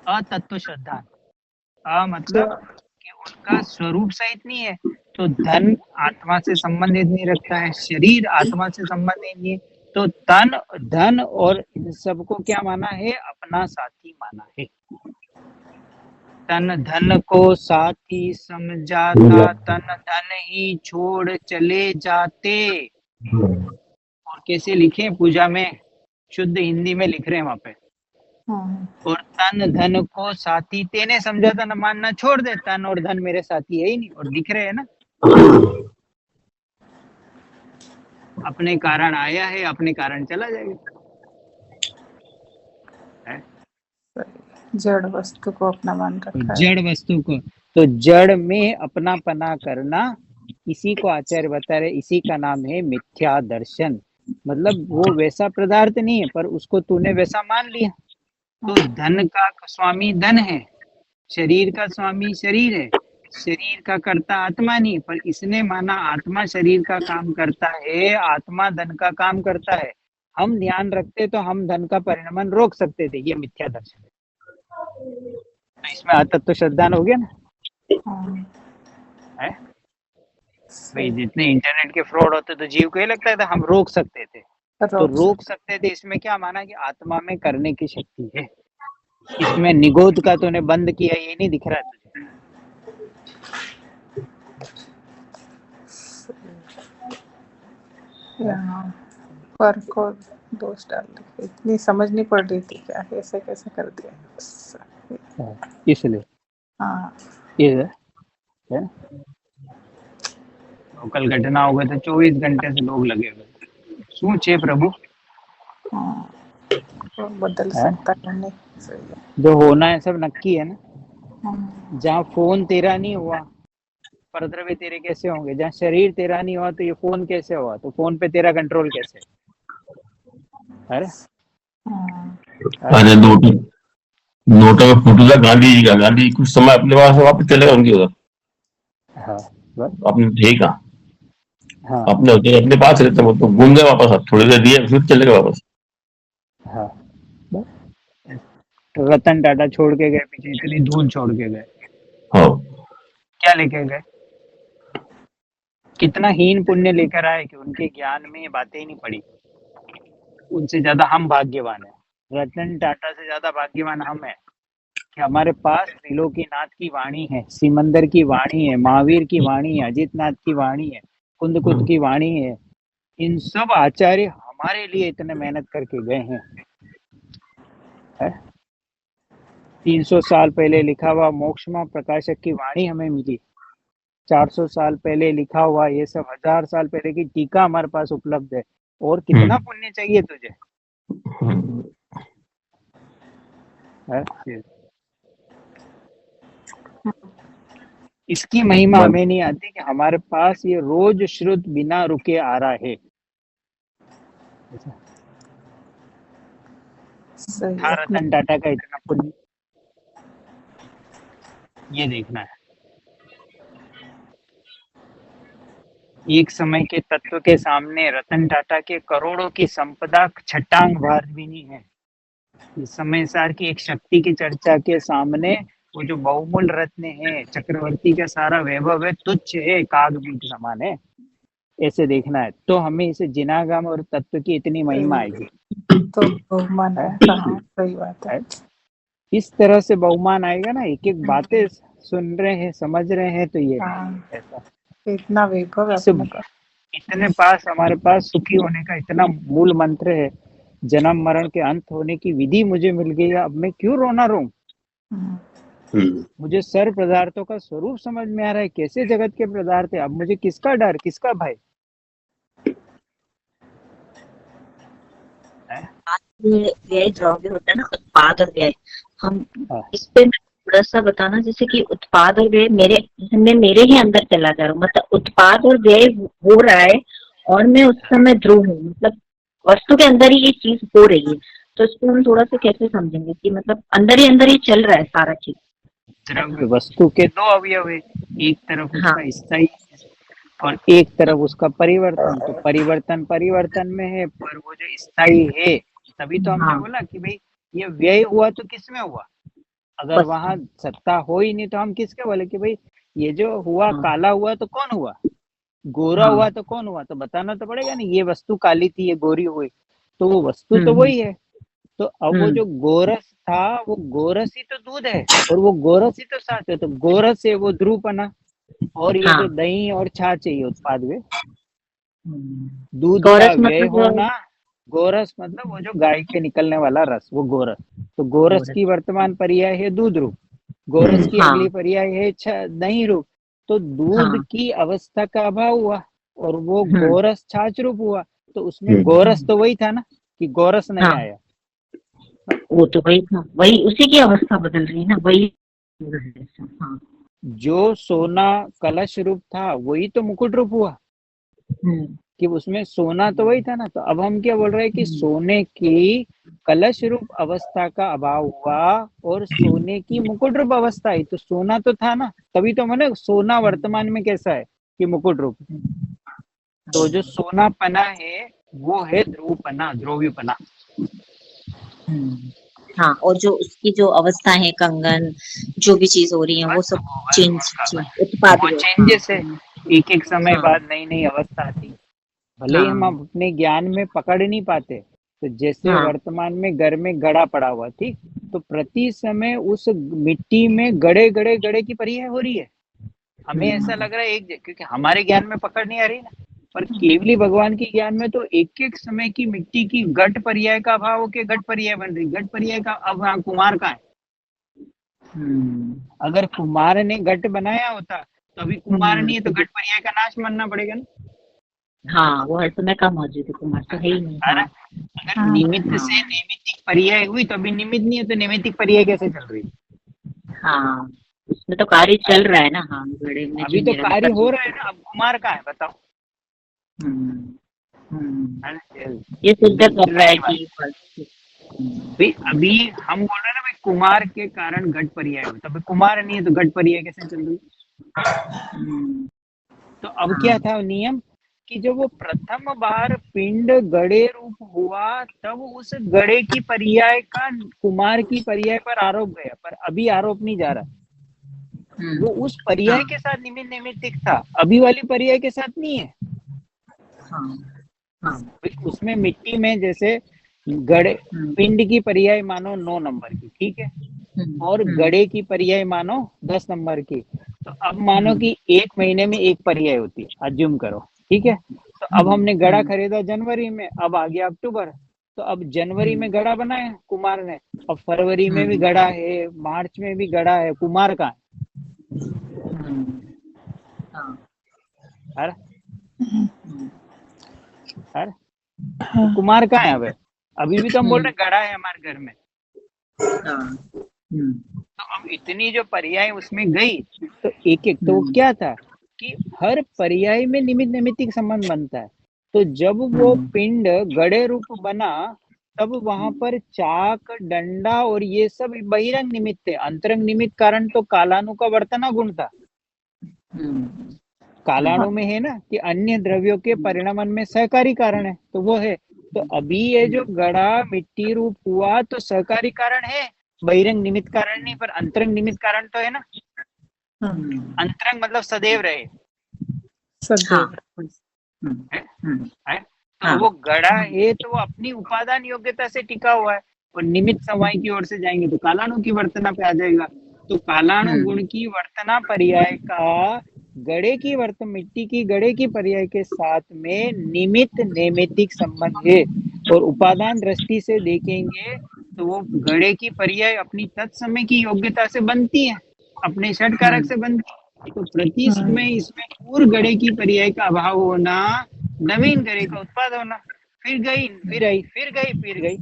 अतत्व श्रद्धान, अ मतलब कि उनका स्वरूप सहित नहीं है, तो धन आत्मा से संबंधित नहीं रखता है, शरीर आत्मा से संबंधित नहीं है, तो तन धन और इन सबको क्या माना है, अपना साथी माना है। तन धन को साथी समझाता, तन धन ही छोड़ चले जाते। और कैसे लिखे पूजा में, शुद्ध हिंदी में लिख रहे हैं वहां पे, और तन धन को साथी तेने समझा था न, मानना छोड़ दे, तन और धन मेरे साथी है ही नहीं, और दिख रहे हैं ना, अपने कारण आया है, अपने कारण चला जाएगा। जड़ वस्तु को अपना मान रखा है। जड़ वस्तु को, तो जड़ में अपना पना करना, इसी को आचार्य बता रहे, इसी का नाम है मिथ्या दर्शन। मतलब वो वैसा पदार्थ नहीं है, पर उसको तूने वैसा मान लिया। तो धन का स्वामी धन है, शरीर का स्वामी शरीर है, शरीर का कर्ता आत्मा नहीं, पर इसने माना आत्मा शरीर का काम करता है, आत्मा धन का काम करता है। हम ध्यान रखते तो हम धन का परिणमन रोक सकते थे, ये मिथ्या दर्शन है। तो इसमें अतत्व श्रद्धान हो गया ना, है भाई। जितने इंटरनेट के फ्रॉड होते तो जीव को ये लगता था हम रोक सकते थे, तो रोक सकते थे। इसमें क्या माना कि आत्मा में करने की शक्ति है, इसमें निगोद का तूने बंद किया, ये नहीं दिख रहा है तुझे। पर को दोष डाल दी, इतनी समझ नहीं पड़ रही थी, क्या ऐसे कैसे कर दिया इसलिए हाँ ये है। कल घटना हो गई तो 24 घंटे से लोग लगे हुए, શું છે प्रभु, तो बदल सकता है नहीं। सही है। जो होना है सब नक्की है ना। जहाँ फोन तेरा नहीं हुआ, परद्रव्य तेरे कैसे होंगे? जहाँ शरीर तेरा नहीं हुआ, तो ये फोन कैसे हुआ? तो फोन पे तेरा कंट्रोल कैसे? अरे अरे नोटों में फूटू था गांधी जी का, गांधी जी कुछ समय अपने पास वापस चलेगा उनकी उधर। हाँ अपने ठीक है, हाँ अपने पास रहते वो तो घूम गए वापस, अब थोड़ी देर दिए फिर चले गए वापस। हाँ, रतन टाटा छोड़ के गए पीछे, इतनी धूल छोड़ के गए, हाँ क्या लेके गए? कितना हीन पुण्य लेकर आए कि उनके ज्ञान में ये बातें ही नहीं पड़ी। उनसे ज्यादा हम भाग्यवान है, रतन टाटा से ज्यादा भाग्यवान हम है कि हमारे पास त्रिलोकीनाथ की वाणी है, सिमंदर की वाणी है, महावीर की वाणी है, अजितनाथ की वाणी है, कुंदकुत की वाणी है। इन सब आचार्य हमारे लिए इतने मेहनत करके गए हैं, है? 300 साल पहले लिखा हुआ मोक्षमा प्रकाशक की वाणी हमें मिली, 400 साल पहले लिखा हुआ ये सब, 1000 साल पहले की टीका हमारे पास उपलब्ध है। और कितना पुण्य चाहिए तुझे, है? इसकी महिमा हमें नहीं आती कि हमारे पास ये रोज श्रुत बिना रुके आ रहा है। रतन टाटा का इतना पुण्य, ये देखना है। एक समय के तत्व के सामने रतन टाटा के करोड़ों की संपदा छटांग भार भी नहीं है। इस समय सार की एक शक्ति की चर्चा के सामने वो जो बहुमूल्य रत्न है, चक्रवर्ती का सारा वैभव है, तुच्छ है, कागबीट समान है। ऐसे देखना है, तो हमें इसे जिनागम और तत्व की इतनी महिमा आएगी। तो बहुमान है, सही बात है। इस तरह से बहुमान आएगा ना, एक एक बातें सुन रहे हैं, समझ रहे हैं, तो ये ऐसा इतना वैभव है अपने पास, इतने पास, हमारे पास सुखी होने का इतना मूल मंत्र है, जन्म मरण के अंत होने की विधि मुझे मिल गई है, अब मैं क्यों रोना रो? मुझे सर्व पदार्थों का स्वरूप समझ में आ रहा है, कैसे जगत के पदार्थ है। अब मुझे किसका डर, किसका भय है? व्यय द्रव्य होता है ना, उत्पाद और व्यय। हम हाँ। इस पे थोड़ा सा बताना, जैसे कि उत्पाद और व्यय मेरे ही अंदर चला जा रहा हूँ, मतलब उत्पाद और व्यय हो रहा है और मैं उस समय ध्रुव हूँ, मतलब वस्तु के अंदर ही ये चीज हो रही है। तो इसको हम थोड़ा सा कैसे समझेंगे कि मतलब अंदर ही चल रहा है सारा चीज। द्रव्य वस्तु के दो अवयव है, एक तरफ हाँ। उसका स्थायी और एक तरफ उसका परिवर्तन। तो परिवर्तन परिवर्तन में है, पर वो जो स्थायी है, तभी तो हमने हाँ। बोला कि भाई ये व्यय हुआ तो किस में हुआ। अगर बस। वहां सत्ता हो ही नहीं तो हम किसके बोले कि भाई ये जो हुआ हाँ। काला हुआ तो कौन हुआ, गोरा हाँ। हुआ तो कौन हुआ। तो बताना तो पड़ेगा नहीं, ये वस्तु काली थी ये गोरी हुई, तो वो वस्तु तो वही है। तो अब वो जो गोरस था वो गोरस ही तो दूध है और वो गोरस ही तो साथ है। तो गोरस है वो ध्रुवपना, और ये जो दही और छाछ है ये उत्पाद वे। दूध का गोरस व्यय मतलब होना, गोरस मतलब वो जो गाय के निकलने वाला रस, वो गोरस। तो गोरस की वर्तमान पर्याय है दूध रूप, गोरस की अगली पर्याय है दही रूप। तो दूध की अवस्था का अभाव हुआ और वो गोरस छाछ रूप हुआ। तो उसमें गोरस तो वही था ना, कि गोरस नहीं आया। वो तो वही था, वही उसी की अवस्था बदल रही है ना, वही। हाँ। जो सोना कलश रूप था वही तो मुकुट रूप हुआ, कि उसमें सोना तो वही था ना। तो अब हम क्या बोल रहे हैं कि सोने की कलश रूप अवस्था का अभाव हुआ और सोने की मुकुट रूप अवस्था आई। तो सोना तो था ना, तभी तो मैंने सोना वर्तमान में कैसा है कि मुकुट रूप। तो जो सोनापना है वो है ध्रुवपना, ध्रुवीपना। हाँ, और जो उसकी जो अवस्था है, कंगन जो भी चीज हो रही है वो सब चेंज उत्पाद वो चेंजेस है, एक एक समय बाद नई नई अवस्था आती। भले ही हम अपने ज्ञान में पकड़ नहीं पाते। तो जैसे वर्तमान में घर में गड़ा पड़ा हुआ, ठीक, तो प्रति समय उस मिट्टी में गड़े गड़े गड़े की पर्याय हो रही है। हमें ऐसा लग रहा है एक, क्योंकि हमारे ज्ञान में पकड़ नहीं आ रही ना, पर केवली भगवान के ज्ञान में तो एक एक समय की मिट्टी की घट पर्याय का अभाव होकर घट पर्याय बन रही। घट पर्याय का अब हाँ, कुमार का है। अगर कुमार ने घट बनाया होता तो अभी कुमार नहीं है, तो घट पर्याय का नाश मानना पड़ेगा ना। हाँ, वो हर समय का मौजूद है, कुमार तो है ही नहीं। हाँ। अगर निमित्त से नैमित्तिक पर्याय हुई तो अभी निमित्त नहीं है, तो नैमित्तिक पर्याय कैसे चल रही। हाँ, उसमें तो कार्य चल रहा है ना। हाँ, घड़े में अभी तो कार्य हो रहा है ना। अब कुमार का है बताओ। ये सिद्ध कर रहा है कि अभी हम बोल रहे हैं ना भाई कुमार के कारण घट पर्याय हुई, तो कुमार नहीं है तो घट पर्याय कैसे चल रही। तो अब क्या था नियम कि जब वो प्रथम बार पिंड गड़े रूप हुआ तब उस गड़े की पर्याय का कुमार की पर्याय पर आरोप गया, पर अभी आरोप नहीं जा रहा। वो उस पर्याय के साथ निमित्त नैमित्तिक था, अभी वाली पर्याय के साथ नहीं है। उसमें मिट्टी में जैसे गड़े पिंड की पर्याय मानो 9 नंबर की, ठीक है, और गड़े की पर्याय मानो 10 नंबर की। तो अब मानो कि एक महीने में एक पर्याय होती है, अज्यूम करो, ठीक है। तो अब हमने गड़ा खरीदा जनवरी में, अब आ गया अक्टूबर। तो अब जनवरी में गड़ा बनाया कुमार ने, अब फरवरी में भी गड़ा है, मार्च में भी गड़ा है, कुमार का है। तो कुमार का है। अभी भी तो हम बोल रहे गड़ा है हमारे घर में। तो अब इतनी जो पर्याय उसमें गई, तो एक एक तो क्या था कि हर पर्याय में निमित्त नैमित्तिक संबंध बनता है। तो जब वो पिंड गड़े रूप बना तब वहां पर चाक डंडा और ये सब बहिरंग निमित्त है। अंतरंग निमित्त कारण तो कालाणु का वर्तना गुण था। कालाणु में है ना कि अन्य द्रव्यों के परिणामन में सहकारी कारण है, तो वो है। तो अभी ये जो गड़ा मिट्टी रूप हुआ तो सहकारी कारण है, बहिरंग निमित्त कारण नहीं, पर अंतरंग निमित्त कारण तो है ना। अंतरंग मतलब सदैव रहे, है? तो वो गड़ा है तो वो अपनी उपादान योग्यता से टिका हुआ है, और निमित्त समवाय की ओर से जाएंगे तो कालाणु की वर्तना पे आ जाएगा। तो कालाणु गुण की वर्तना पर्याय का गड़े की मिट्टी की गड़े की पर्याय के साथ में निमित्त नैमित्तिक संबंध है। और उपादान दृष्टि से देखेंगे तो वो घड़े की पर्याय अपनी तत्समय की योग्यता से बनती है, अपने षट कारक से बनती है। तो प्रति समय इसमें पूर्व घड़े की पर्याय का अभाव होना, नवीन घड़े का उत्पाद होना, फिर गई फिर आई, फिर गई फिर गई।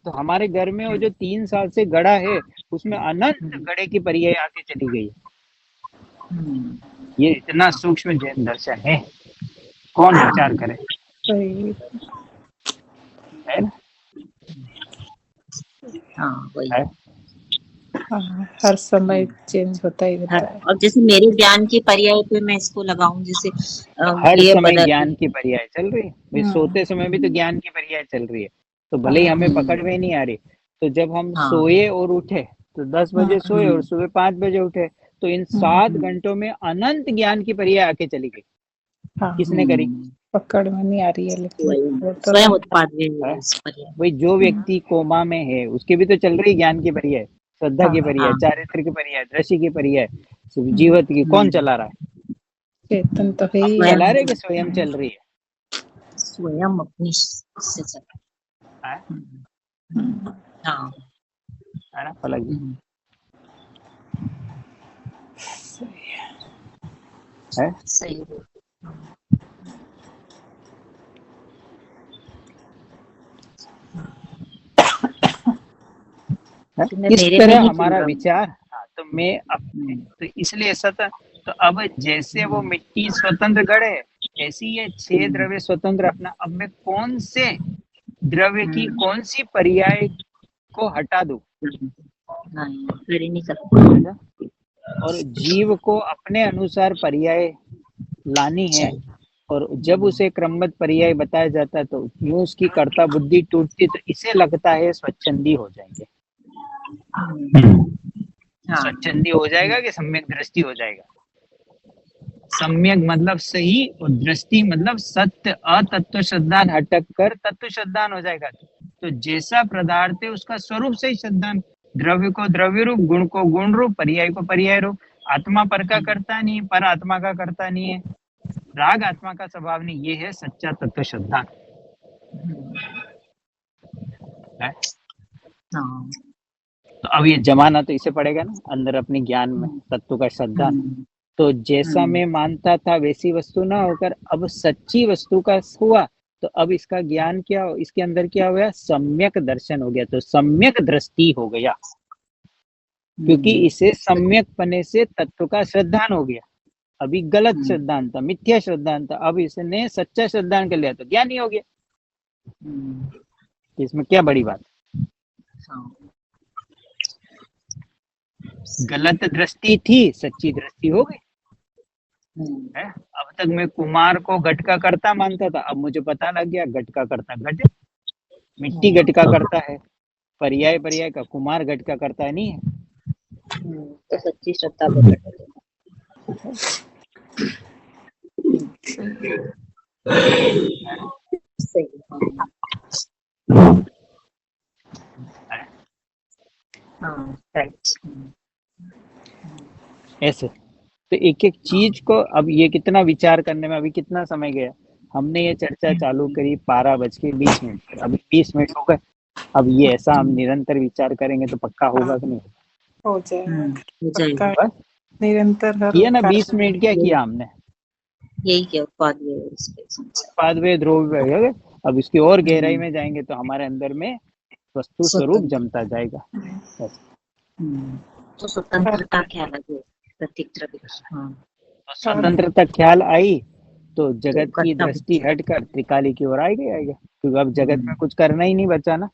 तो हमारे घर में वो जो 3 साल से गड़ा है उसमें अनंत गड़े की पर्याय आके चली गई। ये इतना सूक्ष्म जैन दर्शन है, कौन विचार करे, सही है ना? हाँ वही। है? हाँ, हर समय चेंज होता ही रहता है। अब जैसे मेरे ज्ञान के पर्याय पे मैं इसको लगाऊं, जैसे हर ये समय बदल ज्ञान की पर्याय चल रही है भाई, सोते समय भी तो ज्ञान की पर्याय चल रही है। तो भले ही हमें पकड़ में नहीं आ रही, तो जब हम सोए और उठे तो 10 बजे सोए और सुबह 5 बजे उठे, तो इन 7 घंटों में अनंत ज्ञान की पर्याय आके चली गई। हाँ, किसने करी? पकड़ में नहीं आ रही है, लेकिन वो तो स्वयं उत्पाद है। भाई जो व्यक्ति कोमा में है उसके भी तो चल रही ज्ञान की पर्याय, श्रद्धा की पर्याय, चारित्र की पर्याय, दृष्टि की पर्याय, जीवत की। कौन चला रहा है? चेतन तो है ही। चला रहे कि स्वयं चल रही है? स्वयं अपनी से चल रहा है? हाँ है ना पलक जी? है? सही। इस तरह हमारा विचार। हाँ, तो मैं अपने तो इसलिए ऐसा था। तो अब जैसे वो मिट्टी स्वतंत्र गढ़ है, ऐसी ये 6 द्रव्य स्वतंत्र अपना। अब मैं कौन से द्रव्य की कौन सी पर्याय को हटा दूं? कर ही नहीं सकता। और जीव को अपने अनुसार पर्याय लानी है, और जब उसे क्रमबद्ध पर्याय बताया जाता है तो यूं उसकी कर्ता बुद्धि टूटती, तो इसे लगता है स्वच्छंदी हो जाएंगे। स्वच्छंदी हो जाएगा कि सम्यक दृष्टि हो जाएगा? सम्यक मतलब सही, और दृष्टि मतलब सत्य। अतत्व श्रद्धान हटक कर तत्व श्रद्धान हो जाएगा। तो जैसा पदार्थ है उसका स्वरूप से ही श्रद्धान, द्रव्य को द्रव्य रूप, गुण को गुण रूप, पर्याय को पर्याय रूप। आत्मा पर का करता नहीं, पर आत्मा का करता नहीं है, राग आत्मा का स्वभाव नहीं। ये है सच्चा तत्व श्रद्धान। तो अब ये जमाना तो इसे पड़ेगा ना अंदर अपने ज्ञान में, तत्व का श्रद्धा। तो जैसा मैं मानता था वैसी वस्तु ना होकर अब सच्ची वस्तु का हुआ, तो अब इसका ज्ञान क्या हो, इसके अंदर क्या हो गया? सम्यक दर्शन हो गया। तो सम्यक दृष्टि हो गया, क्योंकि इसे सम्यक पने से तत्व का श्रद्धान हो गया। अभी गलत श्रद्धान था, मिथ्या श्रद्धान था, अब इसने सच्चा श्रद्धान कर लिया तो ज्ञान ही हो गया। इसमें क्या बड़ी बात? गलत दृष्टि थी, सच्ची दृष्टि हो गई है। अब तक मैं कुमार को घट का कर्ता मानता था, अब मुझे पता लग गया घट का कर्ता घट, मिट्टी घट का करता है, पर्याय पर्याय का कुमार घट का करता नहीं है। तो सच्ची श्रद्धा बदल ऐसे तो एक एक चीज को, अब ये कितना विचार करने में अभी कितना समय गया। हमने ये चर्चा चालू करी 12:20 अभी 20 मिनट हो गए। अब ये ऐसा हम निरंतर विचार करेंगे तो पक्का होगा कि नहीं? हो जाएगा बस निरंतर। किया ना 20 मिनट, क्या किया हमने? यही क्या उत्पाद वे ध्रुव। अब इसकी और गहराई में जाएंगे तो हमारे अंदर में वस्तु स्वरूप जमता जाएगा। तो स्वतंत्रता क्या लगे? स्वतंत्रता ख्याल आई तो जगत की दृष्टि हटकर त्रिकाली की ओर आएगा, क्योंकि अब जगत में कुछ करना ही नहीं बचा ना,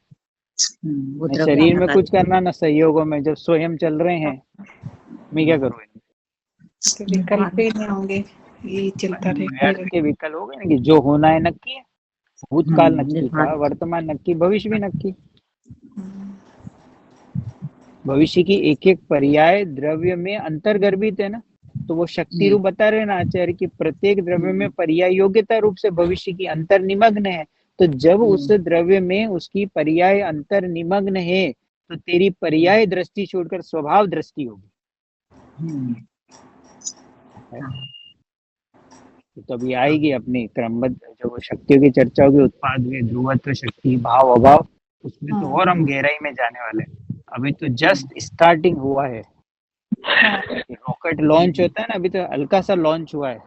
शरीर में कुछ करना ना सहयोगों में। जब स्वयं चल रहे हैं मैं क्या करूँ? विकल्प ही नहीं होंगे, ये चलता रहेगा के विकल्प हो गए ना, कि जो होना है नक्की है, भूतकाल नक्की था, वर्तमान नक्की, भविष्य भी नक्की। भविष्य की एक एक पर्याय द्रव्य में अंतर्गर्भित है ना, तो वो शक्ति रूप बता रहे ना आचार्य कि प्रत्येक द्रव्य में पर्याय योग्यता रूप से भविष्य की अंतर निमग्न है। तो जब उस द्रव्य में उसकी पर्याय अंतर निमग्न है तो तेरी पर्याय दृष्टि छोड़कर स्वभाव दृष्टि होगी। तो अभी आएगी अपनी क्रमबद्ध जो वो शक्तियों की चर्चा होगी, उत्पाद वे ध्रुवत्व शक्ति भाव अभाव, उसमें तो और हम गहराई में जाने वाले हैं। अभी तो जस्ट स्टार्टिंग हुआ है। रॉकेट लॉन्च होता है ना, अभी तो हल्का सा लॉन्च हुआ है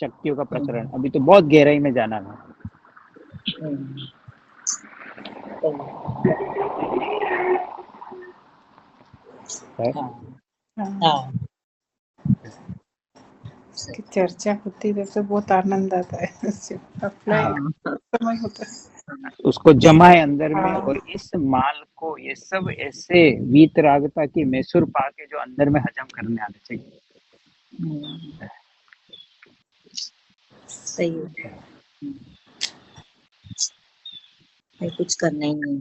शक्तियों का प्रसरण, अभी तो बहुत गहराई में जाना है। है? हाँ, की चर्चा होती है तो बहुत आनंद आता है। अप्लाई समझ होता है। उसको जमाए अंदर में, हाँ। और इस माल को ये सब ऐसे वीतरागता की मैसूर पाके जो अंदर में हजम करने आने चाहिए। सही है। नहीं, कुछ करना ही नहीं।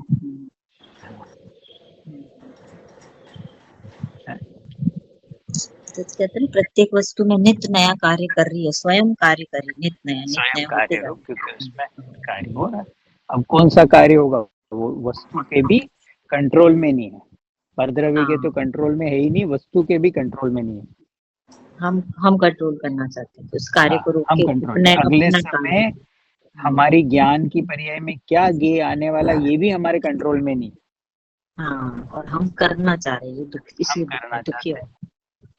तो कहते हैं ना, प्रत्येक वस्तु में नित्य नया कार्य कर रही है, स्वयं कार्य कर रही है, नित्य नया स्वयं होते कार्य जा हो, रहा क्योंकि उसमें कार्य हो रहा है। अब कौन सा कार्य होगा, वो वस्तु के भी कंट्रोल में नहीं है। परद्रव्य के तो कंट्रोल में है ही नहीं, वस्तु के भी कंट्रोल में नहीं है। है। हम कंट्रोल करना चाहते हैं, तो उस कार्य को रोक हम के कंट्रोल, अपने अगले अपना समय कार्य। हमारी ज्ञान की पर्याय में क्या गे आने वाला, ये भी हमारे कंट्रोल में नहीं। हाँ, और हम करना चाह रहे हैं, दुख हम इसलिए करना दुखी चाहते हो। हैं।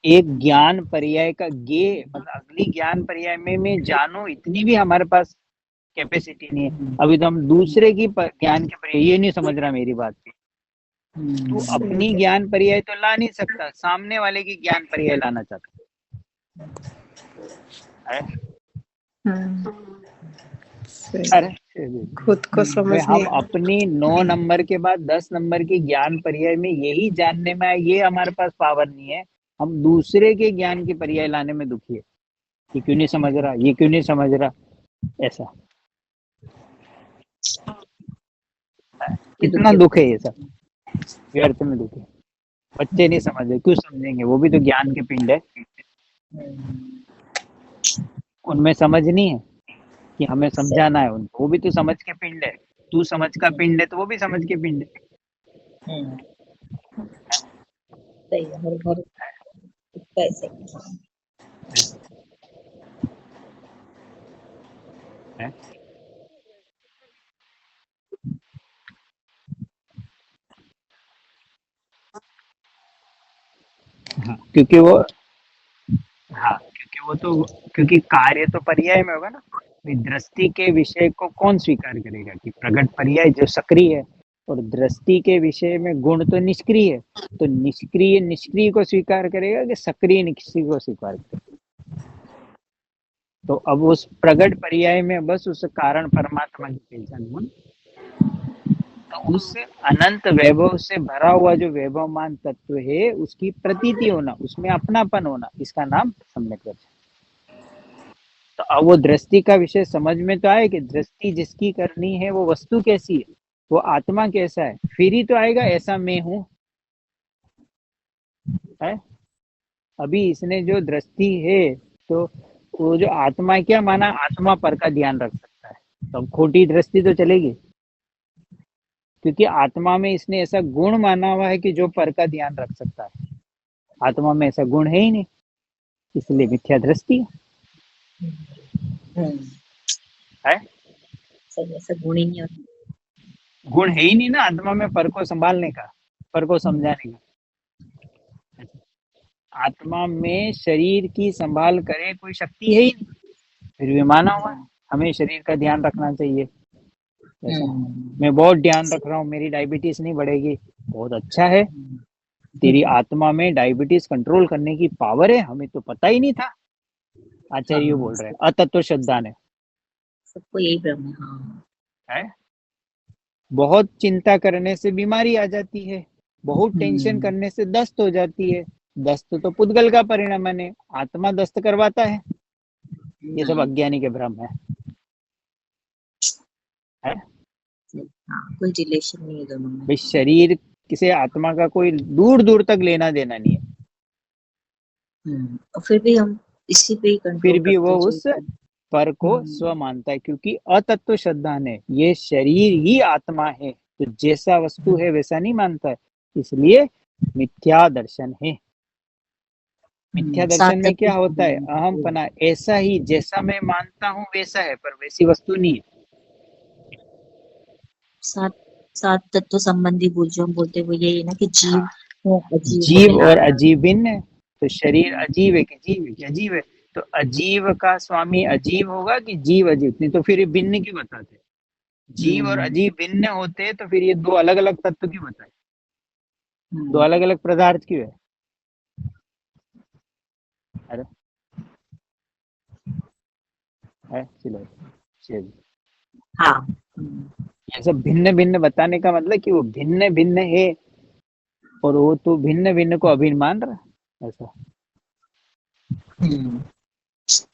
एक ज्ञान पर्याय का गे, मतलब अगली ज्ञान पर्याय में मैं जानूं, इतनी भी हमारे पास कैपेसिटी नहीं है। अभी तो हम दूसरे की ज्ञान के पर्याय, ये नहीं समझ रहा मेरी बात की। तू अपनी ज्ञान पर्याय तो ला नहीं सकता, सामने वाले की ज्ञान पर्याय लाना चाहता है। अरे खुद को भाई, समझने हम अपनी 9 नंबर के बाद 10 नंबर की ज्ञान पर्याय में यही जानने में आए, ये हमारे पास पावर नहीं है। हम दूसरे के ज्ञान की पर्याय लाने में दुखी है। ये क्यों नहीं समझ रहा, ये क्यों नहीं समझ रहा, ऐसा कितना दुख है। ये सब व्यर्थ में दुख है। बच्चे नहीं समझ रहे, क्यों समझेंगे, वो भी तो ज्ञान के पिंड है। उनमें समझ नहीं है कि हमें समझाना है उनको, वो भी तो समझ के पिंड है। तू समझ का पिंड है तो वो भी समझ के पिंड है। सही है, हर कैसे है? हाँ, क्योंकि वो क्योंकि कार्य तो पर्याय में होगा ना। दृष्टि के विषय को कौन स्वीकार करेगा, कि प्रगट पर्याय जो सक्रिय है, और दृष्टि के विषय में गुण तो निष्क्रिय है। तो निष्क्रिय को स्वीकार करेगा कि सक्रिय निष्क्रिय को स्वीकार करेगा। तो अब उस प्रगट पर्याय में बस उस कारण परमात्मा की पहचान हुई। तो उस अनंत वैभव से भरा हुआ जो वैभवमान तत्व है, उसकी प्रतीति होना, उसमें अपनापन होना, इसका नाम सम्यक दर्शन। तो अब वो दृष्टि का विषय समझ में तो आए कि दृष्टि जिसकी करनी है वो वस्तु कैसी है, वो आत्मा कैसा है, फिर ही तो आएगा ऐसा मैं हूं। है? अभी इसने जो दृष्टि है, तो वो जो आत्मा है, क्या माना, आत्मा पर का ध्यान रख सकता है, तो खोटी दृष्टि तो चलेगी, क्योंकि आत्मा में इसने ऐसा गुण माना हुआ है कि जो पर का ध्यान रख सकता है। आत्मा में ऐसा गुण है ही नहीं, इसलिए मिथ्या दृष्टि है। सही, ऐसा गुण ही नहीं होता। गुण है ही नहीं ना आत्मा में, पर को संभालने का, पर को समझाने का। आत्मा में शरीर की संभाल करे कोई शक्ति है ही नहीं, फिर भी माना हुआ है हमें शरीर का ध्यान रखना चाहिए। ऐसा मैं बहुत ध्यान रख रहा हूँ, मेरी डायबिटीज नहीं बढ़ेगी, बहुत अच्छा है। तेरी आत्मा में डायबिटीज कंट्रोल करने की पावर है, हमें तो पता ही नहीं था। आचार्य बोल रहे हैं, अतत्व श्रद्धा ने। सबको यही भ्रम है। है? बहुत चिंता करने से बीमारी आ जाती है, बहुत टेंशन करने से दस्त हो जाती है। दस्त तो पुद्गल का परिणाम है, आत्मा दस्त करवाता है। ये सब अज्ञानी के भ्रम है? कोई रिलेशन नहीं है दोनों में। भाई शरीर किसी आत्मा का कोई दूर दूर तक लेना देना नहीं है। और फिर भी हम इसी पे ही कंट्रोल फिर भी वो करते उस पर को स्व मानता है, क्योंकि अतत्व श्रद्धा ने ये शरीर ही आत्मा है, तो जैसा वस्तु है वैसा नहीं मानता है, इसलिए मिथ्या दर्शन है। मिथ्या दर्शन सात में क्या तत्व होता है? संबंधी। अहम पना, ऐसा ही जैसा मैं मानता हूँ वैसा है, पर वैसी वस्तु नहीं है। सात सात तत्व संबंधी बोल जो हम बोलते हैं वो यही है ना कि जीव है, अजीव है, जीव और अनात्मा। अजीव भिन्न है। तो शरीर अजीव है कि जीव है? कि अजीव है। तो अजीव का स्वामी अजीव होगा कि जीव अजीव? नहीं तो फिर ये भिन्न क्यों बताते? जीव और अजीव भिन्न होते तो फिर ये दो अलग अलग तत्व क्यों बताए? दो अलग अलग पदार्थ क्यों है? अरे है चलो चलिए। हाँ। ये सब भिन्न भिन्न बताने का मतलब कि वो भिन्न भिन्न है, और वो तो भिन्न भिन्न को अभिन्न मान रहा है, ऐसा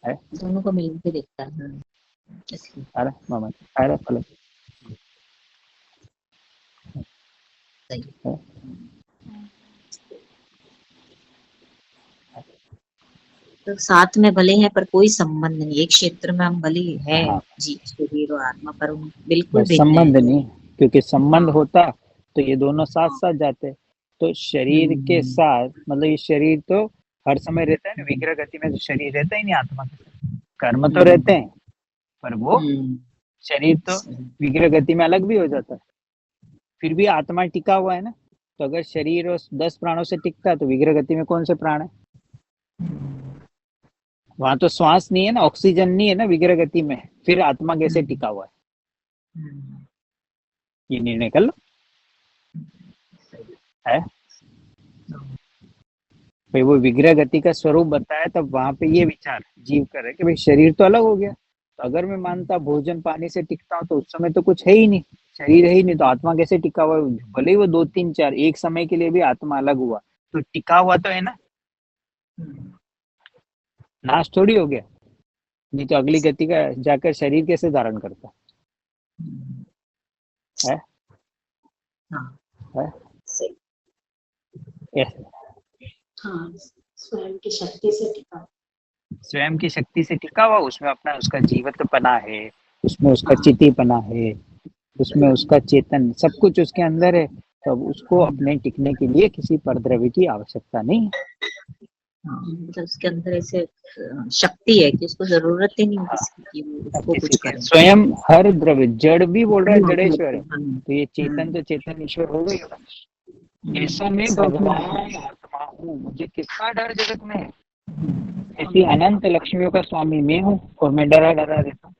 है। दोनों को मिल के देखता है। इसलिए अरे मामा, अरे फलक सही। है। तो साथ में भले हैं पर कोई संबंध नहीं, एक क्षेत्र में हम भले है हाँ, जी शरीर और आत्मा, पर हम बिल्कुल बस भिन्न है। संबंध नहीं, क्योंकि संबंध हाँ। होता तो ये दोनों साथ साथ जाते। तो शरीर के साथ मतलब ये शरीर तो हर समय रहता है ना, विग्रह गति में तो शरीर रहता ही नहीं आत्मा के साथ। कर्म तो रहते हैं, पर वो शरीर तो विग्रह गति में अलग भी हो जाता है। फिर भी आत्मा टिका हुआ है ना। तो अगर शरीर और 10 प्राणों से टिकता है तो विग्रह गति में कौन से प्राण है? वहां तो श्वास नहीं है ना, ऑक्सीजन नहीं है ना विग्रह गति में, फिर आत्मा कैसे टिका हुआ है? ये निर्णय कर लो। है भाई, वो विग्रह गति का स्वरूप बताया, तब वहां पे ये विचार जीव कर रहे कि भाई शरीर तो अलग हो गया। तो अगर मैं मानता भोजन पानी से टिकता हूँ तो उस समय तो कुछ है ही नहीं, शरीर है ही नहीं, तो आत्मा कैसे टिका हुआ है? भले ही वो 2 3 4 एक समय के लिए भी आत्मा अलग हुआ, तो टिका हुआ तो है ना, नाश थोड़ी हो गया। नहीं तो अगली गति का जाकर शरीर कैसे धारण करता है? है ऐसे हाँ, स्वयं की शक्ति से टिका। स्वयं की शक्ति से टिका हुआ, उसमें अपना उसका जीवत्वपना है, उसमें उसका चितिपना है, उसमें उसका चेतन, सब कुछ उसके अंदर है। तो अब उसको अपने टिकने के लिए किसी परद्रव्य की आवश्यकता नहीं है। मतलब उसके अंदर ऐसे शक्ति है कि उसको जरूरत ही नहीं किसी की, उसको कुछ करे। स्वयं हर द्रव्य, जड़ भी बोल रहा है जड़ेश्वर है, तो ये चेतन तो चेतन ईश्वर हो गई। ऐसा मैं भगवान आत्मा हूँ, मुझे किसका डर जगत में है? ऐसी अनंत लक्ष्मियों का स्वामी मैं हूँ, और मैं डरा डरा रहता हूँ।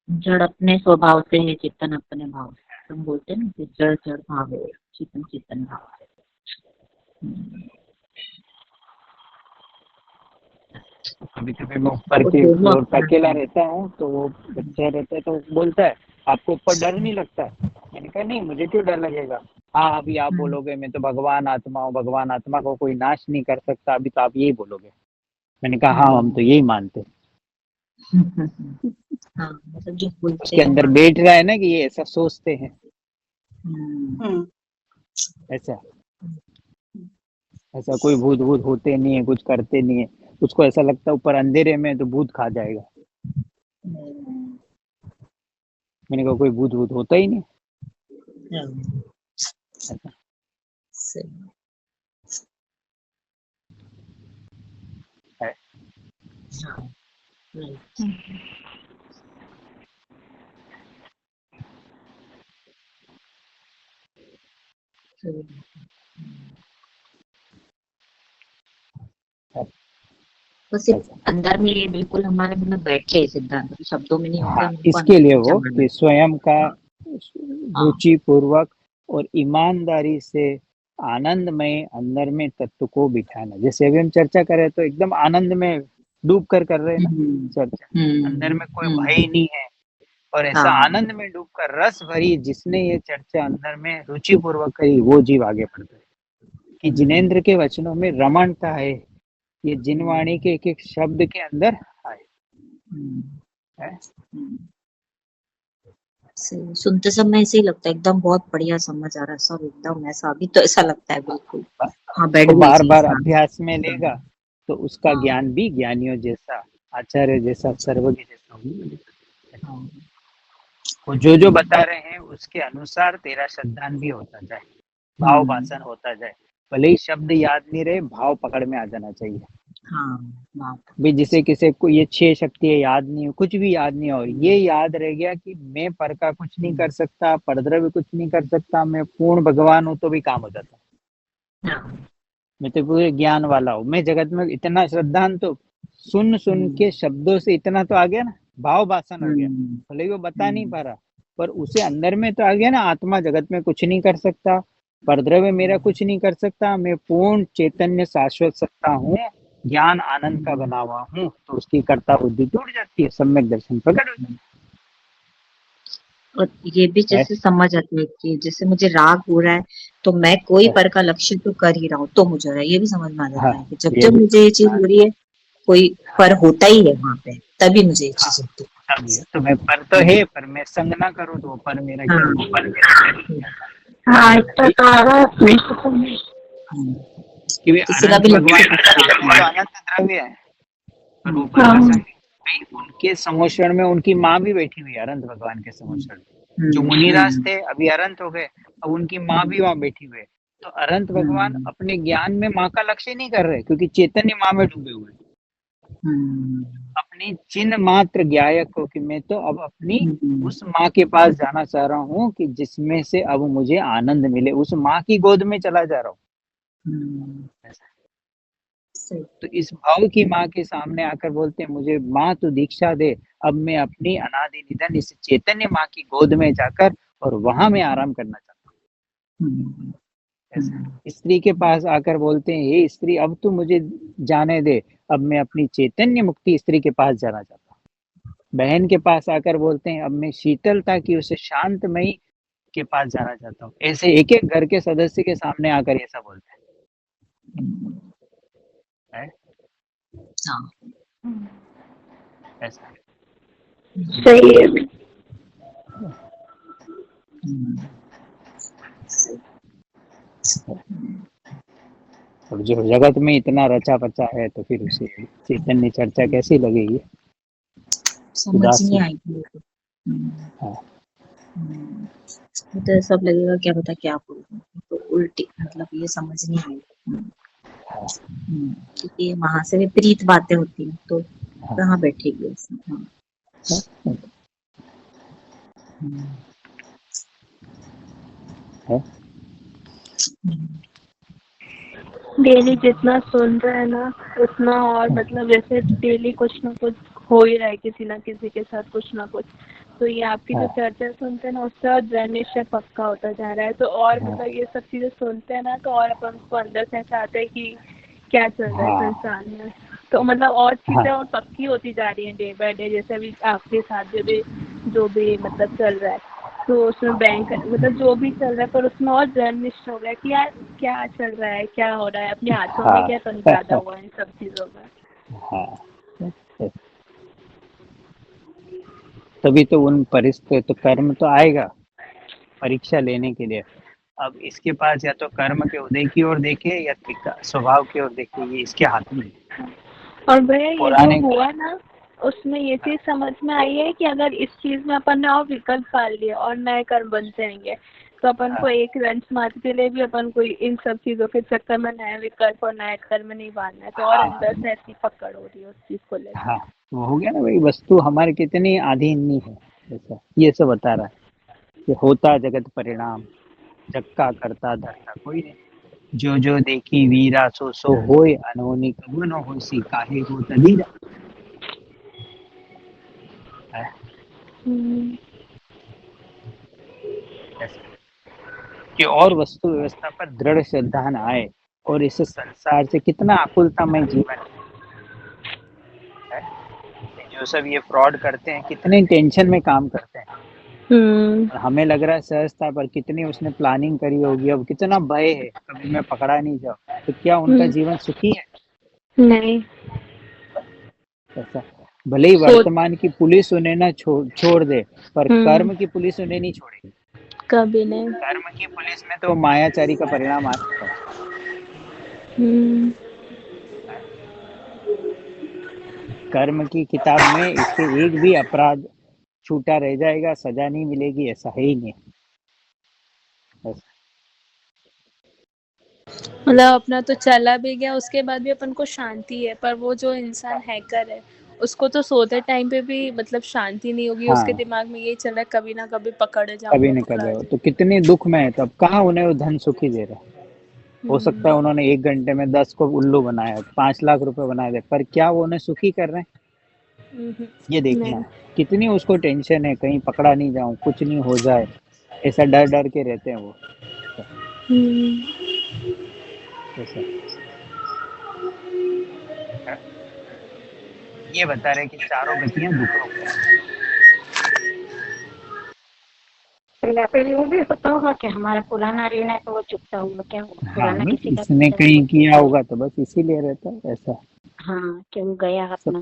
जड़ अपने स्वभाव से है, चेतन अपने भाव से। तुम बोलते हैं ना कि जड़ जड़ भाव है, चेतन चेतन भाव है। कभी कभी मैं ऊपर के फ्लोर पर अकेला रहता हूँ, तो वो बच्चा रहता है तो बोलता है आपको ऊपर डर नहीं लगता? मैंने कहा नहीं, मुझे क्यों डर लगेगा। हाँ, अभी आप बोलोगे मैं तो भगवान आत्मा हूँ, भगवान आत्मा को कोई नाश नहीं कर सकता, अभी तो आप यही बोलोगे। मैंने कहा हाँ, हम तो यही मानते हैं। हाँ, मतलब जो बोलते उसके अंदर बैठ रहा है ना कि ये ऐसा सोचते हैं, ऐसा ऐसा कोई भूत भूत होते नहीं है, कुछ करते नहीं है। उसको ऐसा लगता है ऊपर अंधेरे में तो भूत खा जाएगा। मैंने कहा कोई भूत भूत होता ही नहीं। है। बस अंदर में ये बिल्कुल हमारे में बैठे सिद्धांत, शब्दों में नहीं होता। हाँ, इसके लिए वो कि स्वयं का रुचि पूर्वक और ईमानदारी से आनंदमय अंदर में तत्व को बिठाना। जैसे अभी हम चर्चा कर रहे हैं तो एकदम आनंद में डूब कर रहे हैं ना चर्चा, अंदर में कोई भय नहीं है, और ऐसा आनंद में डूब कर रस भरी जिसने ये चर्चा अंदर में रुचि पूर्वक करी, वो जीव आगे बढ़ता है। कि जिनेंद्र के वचनों में रमणता है, ये जिनवाणी के एक एक शब्द के अंदर है। सुनते समय ऐसे ही लगता है एकदम बहुत बढ़िया समझ आ रहा है सब, एकदम ऐसा अभी तो ऐसा लगता है बिल्कुल। हाँ, तो बार बार अभ्यास में लेगा तो उसका ज्ञान भी ज्ञानियों जैसा, आचार्य जैसा, सर्वज्ञ जैसा होगा। वो जो बता रहे हैं उसके अनुसार तेरा श्रद्धान भी होता जाए, भाव वासन होता जाए, भले ही शब्द याद नहीं रहे, भाव पकड़ में आ जाना चाहिए। हाँ बात भी जिसे किसी को ये 6 शक्तियाँ याद नहीं हो, कुछ भी याद नहीं हो, ये याद रह गया कि मैं पर का कुछ नहीं कर सकता, परद्रव्य कुछ नहीं कर सकता, मैं पूर्ण भगवान हूँ, तो भी काम हो जाता है। हाँ मैं तो पूरे ज्ञान वाला हूँ, मैं जगत में इतना श्रद्धान, तो सुन के शब्दों से इतना तो आ गया ना, भाव भाषण हो गया। भले ही वो बता नहीं पा रहा, पर उसे अंदर में तो आ गया ना, आत्मा जगत में कुछ नहीं कर सकता, परद्रव्य मेरा कुछ नहीं कर सकता, मैं पूर्ण चैतन्य शाश्वत सत्ता हूँ, ज्ञान आनंद का बना हुआ हूँ। तो उसकी कर्ता बुद्धि टूट जाती है, सम्यक दर्शन प्रकट हो जाता और ये भी है। जैसे समझ आती है कि जैसे मुझे राग हो रहा है तो मैं कोई पर का लक्ष्य तो कर ही रहा हूँ, तो मुझे हो रहा है, ये भी समझ में आ जाता है कि जब ये जब भी मुझे ये चीज हो रही है कोई पर होता ही है वहां पे, तभी मुझे ये चीज होती तभी है। तो मैं पर तो है, पर मैं संग ना करूँ, तो वो पर मेरा है। क्या हाँ होगा? हाँ इतना तो आ रहा है। कि वे किसी का अनंत भी भगवान लक्ष्य तो अनंत द्रव्य है, पर वो पर का संग नहीं। उनके समोषण में उनकी माँ भी बैठी हुई है, अनंत भगवान के समोषण में। जो मुनिराज थे अभी अनंत हो गए, अब उनकी माँ भी वहां बैठी हुई है। तो अनंत भगवान अपने ज्ञान में माँ का लक्ष्य नहीं कर रहे, क्योंकि चैतन्य माँ में डूबे हुए हैं। अपनी चिन्ह मात्र ज्ञायक हो कि मैं तो अब अपनी उस माँ के पास जाना चाह रहा हूँ कि जिसमें से अब मुझे आनंद मिले, उस माँ की गोद में चला जा रहा हूँ। तो इस भाव की माँ के सामने आकर बोलते हैं, मुझे माँ तो दीक्षा दे, अब मैं अपनी अनादि निधन इस चैतन्य माँ की गोद में जाकर और वहां मैं आराम करना चाहता हूँ। स्त्री के पास आकर बोलते हैं, हे स्त्री, अब तो मुझे जाने दे, अब मैं अपनी चैतन्य मुक्ति स्त्री के पास जाना चाहता हूँ। बहन के पास आकर बोलते हैं, अब मैं शीतलता की उसे शांतमयी के पास जाना चाहता हूँ। ऐसे एक एक घर के सदस्य के सामने आकर ऐसा बोलते हैं। ऐसा सही है। और जो जगत में इतना रचा पचा है, तो फिर उसे चैतन्य चर्चा कैसी लगेगी? समझ उदासी। नहीं आएगी। हाँ। तो सब लगेगा क्या पता क्या बोलूं, तो उल्टी मतलब ये समझ नहीं आएगी। क्योंकि वहां से विपरीत बातें होती हैं, तो कहाँ बैठेगी ऐसे। डेली जितना सुन रहे हैं ना उतना, और मतलब जैसे डेली कुछ ना कुछ हो ही रहा है किसी ना किसी के साथ कुछ ना कुछ, तो ये आपकी जो चर्चा सुनते हैं ना उससे और निश्चय पक्का होता जा रहा है। तो और मतलब ये सब चीजें सुनते हैं ना, तो और अपन उसको अंदर से चाहते हैं कि क्या चल रहा है संसार में, तो मतलब और चीजें और पक्की होती जा रही हैं डे बाय डे। जैसे अभी आपके साथ जो भी मतलब चल रहा है, तो उसमें बैंक मतलब जो भी चल रहा है, पर उसमें और दृढ़ निश्चय हो गया कि यार क्या चल रहा है, क्या हो रहा है, अपने हाथों में क्या तो नहीं ज्यादा हुआ इन सब चीजों में। तभी तो उन परिस्थिति, तो कर्म तो आएगा परीक्षा लेने के लिए। अब इसके पास या तो कर्म के उदय की ओर देखे या स्वभाव की ओर देखे, ये इसके हाथ में। और भैया ये जो हुआ ना, उसमें ये चीज समझ में आई है कि अगर इस चीज में अपन ने और विकल्प पाल लिए और नए कर्म बन जाएंगे, तो अपन को एक रंच मात्र के लिए भी अपन को इन सब चीजों के चक्कर में नए विकल्प और नए कर्म नहीं बांधना है। तो और अंदर से ऐसी पकड़ हो रही है उस चीज को लेकर। हाँ, वो हो गया ना भाई, वस्तु हमारे कितनी अधीन नहीं है, ऐसा ये सब बता रहा है कि होता जगत परिणाम, जक्का करता धरता कोई नहीं, जो जो देखी वीरा सो सो होय, अनहोनी कबू न होसी, काहे हो तदीरा। कि और वस्तु व्यवस्था पर दृढ़ श्रद्धा न आए, और इस संसार से कितना आकुलतामय जीवन है। जो सब ये फ्रॉड करते हैं कितने टेंशन में काम करते हैं, और हमें लग रहा है सहजता, पर कितनी उसने प्लानिंग करी होगी, अब कितना भय है कभी मैं पकड़ा नहीं जाऊं, तो क्या उनका जीवन सुखी है? नहीं। ऐसा भले ही वर्तमान की पुलिस उन्हें ना छोड़ दे, पर कर्म की पुलिस उन्हें नहीं छोड़ेगी कभी नहीं। कर्म की पुलिस में तो मायाचारी का परिणाम आता है। कर्म की किताब में इसके एक भी अपराध छूटा रह जाएगा, सजा नहीं मिलेगी, ऐसा है ही नहीं। मतलब अपना तो चला भी गया, उसके बाद भी अपन को शांति है, पर वो जो इंसान हैकर है उसको तो सोते टाइम पे भी मतलब शांति नहीं होगी, उसके हाँ, दिमाग में यही चल रहा है कभी ना कभी पकड़े कभी जाऊंगा, न पकड़ा कभी तो जाऊंगा। कितने दुख में है, तब कहाँ उन्हें वो धन सुखी दे रहा है। हो सकता है हम्म, उन्होंने 1 घंटे में 10 को उल्लू बनाया, 5 लाख रुपए बना दे, पर क्या वो उन्हें सुखी कर रहे हैं? ये देखना नहीं। है। कितनी उसको टेंशन है, कहीं पकड़ा नहीं जाऊँ, कुछ नहीं हो जाए, ऐसा डर-डर के रहते हैं वो। हम्म, ऐसा है। ये बता रहे कि चारों गतियाँ दुख रूप है। पहले वो भी होता होगा कि हमारा पुराना ऋण है तो वो चुकता हुआ, क्या वो हाँ, पुराना बस किसी का इसने पैसा है वो कहीं किया चुकता हुआ। होगा तो बस इसीलिए रहता है ऐसा। हाँ, कि वो गया सब अपना।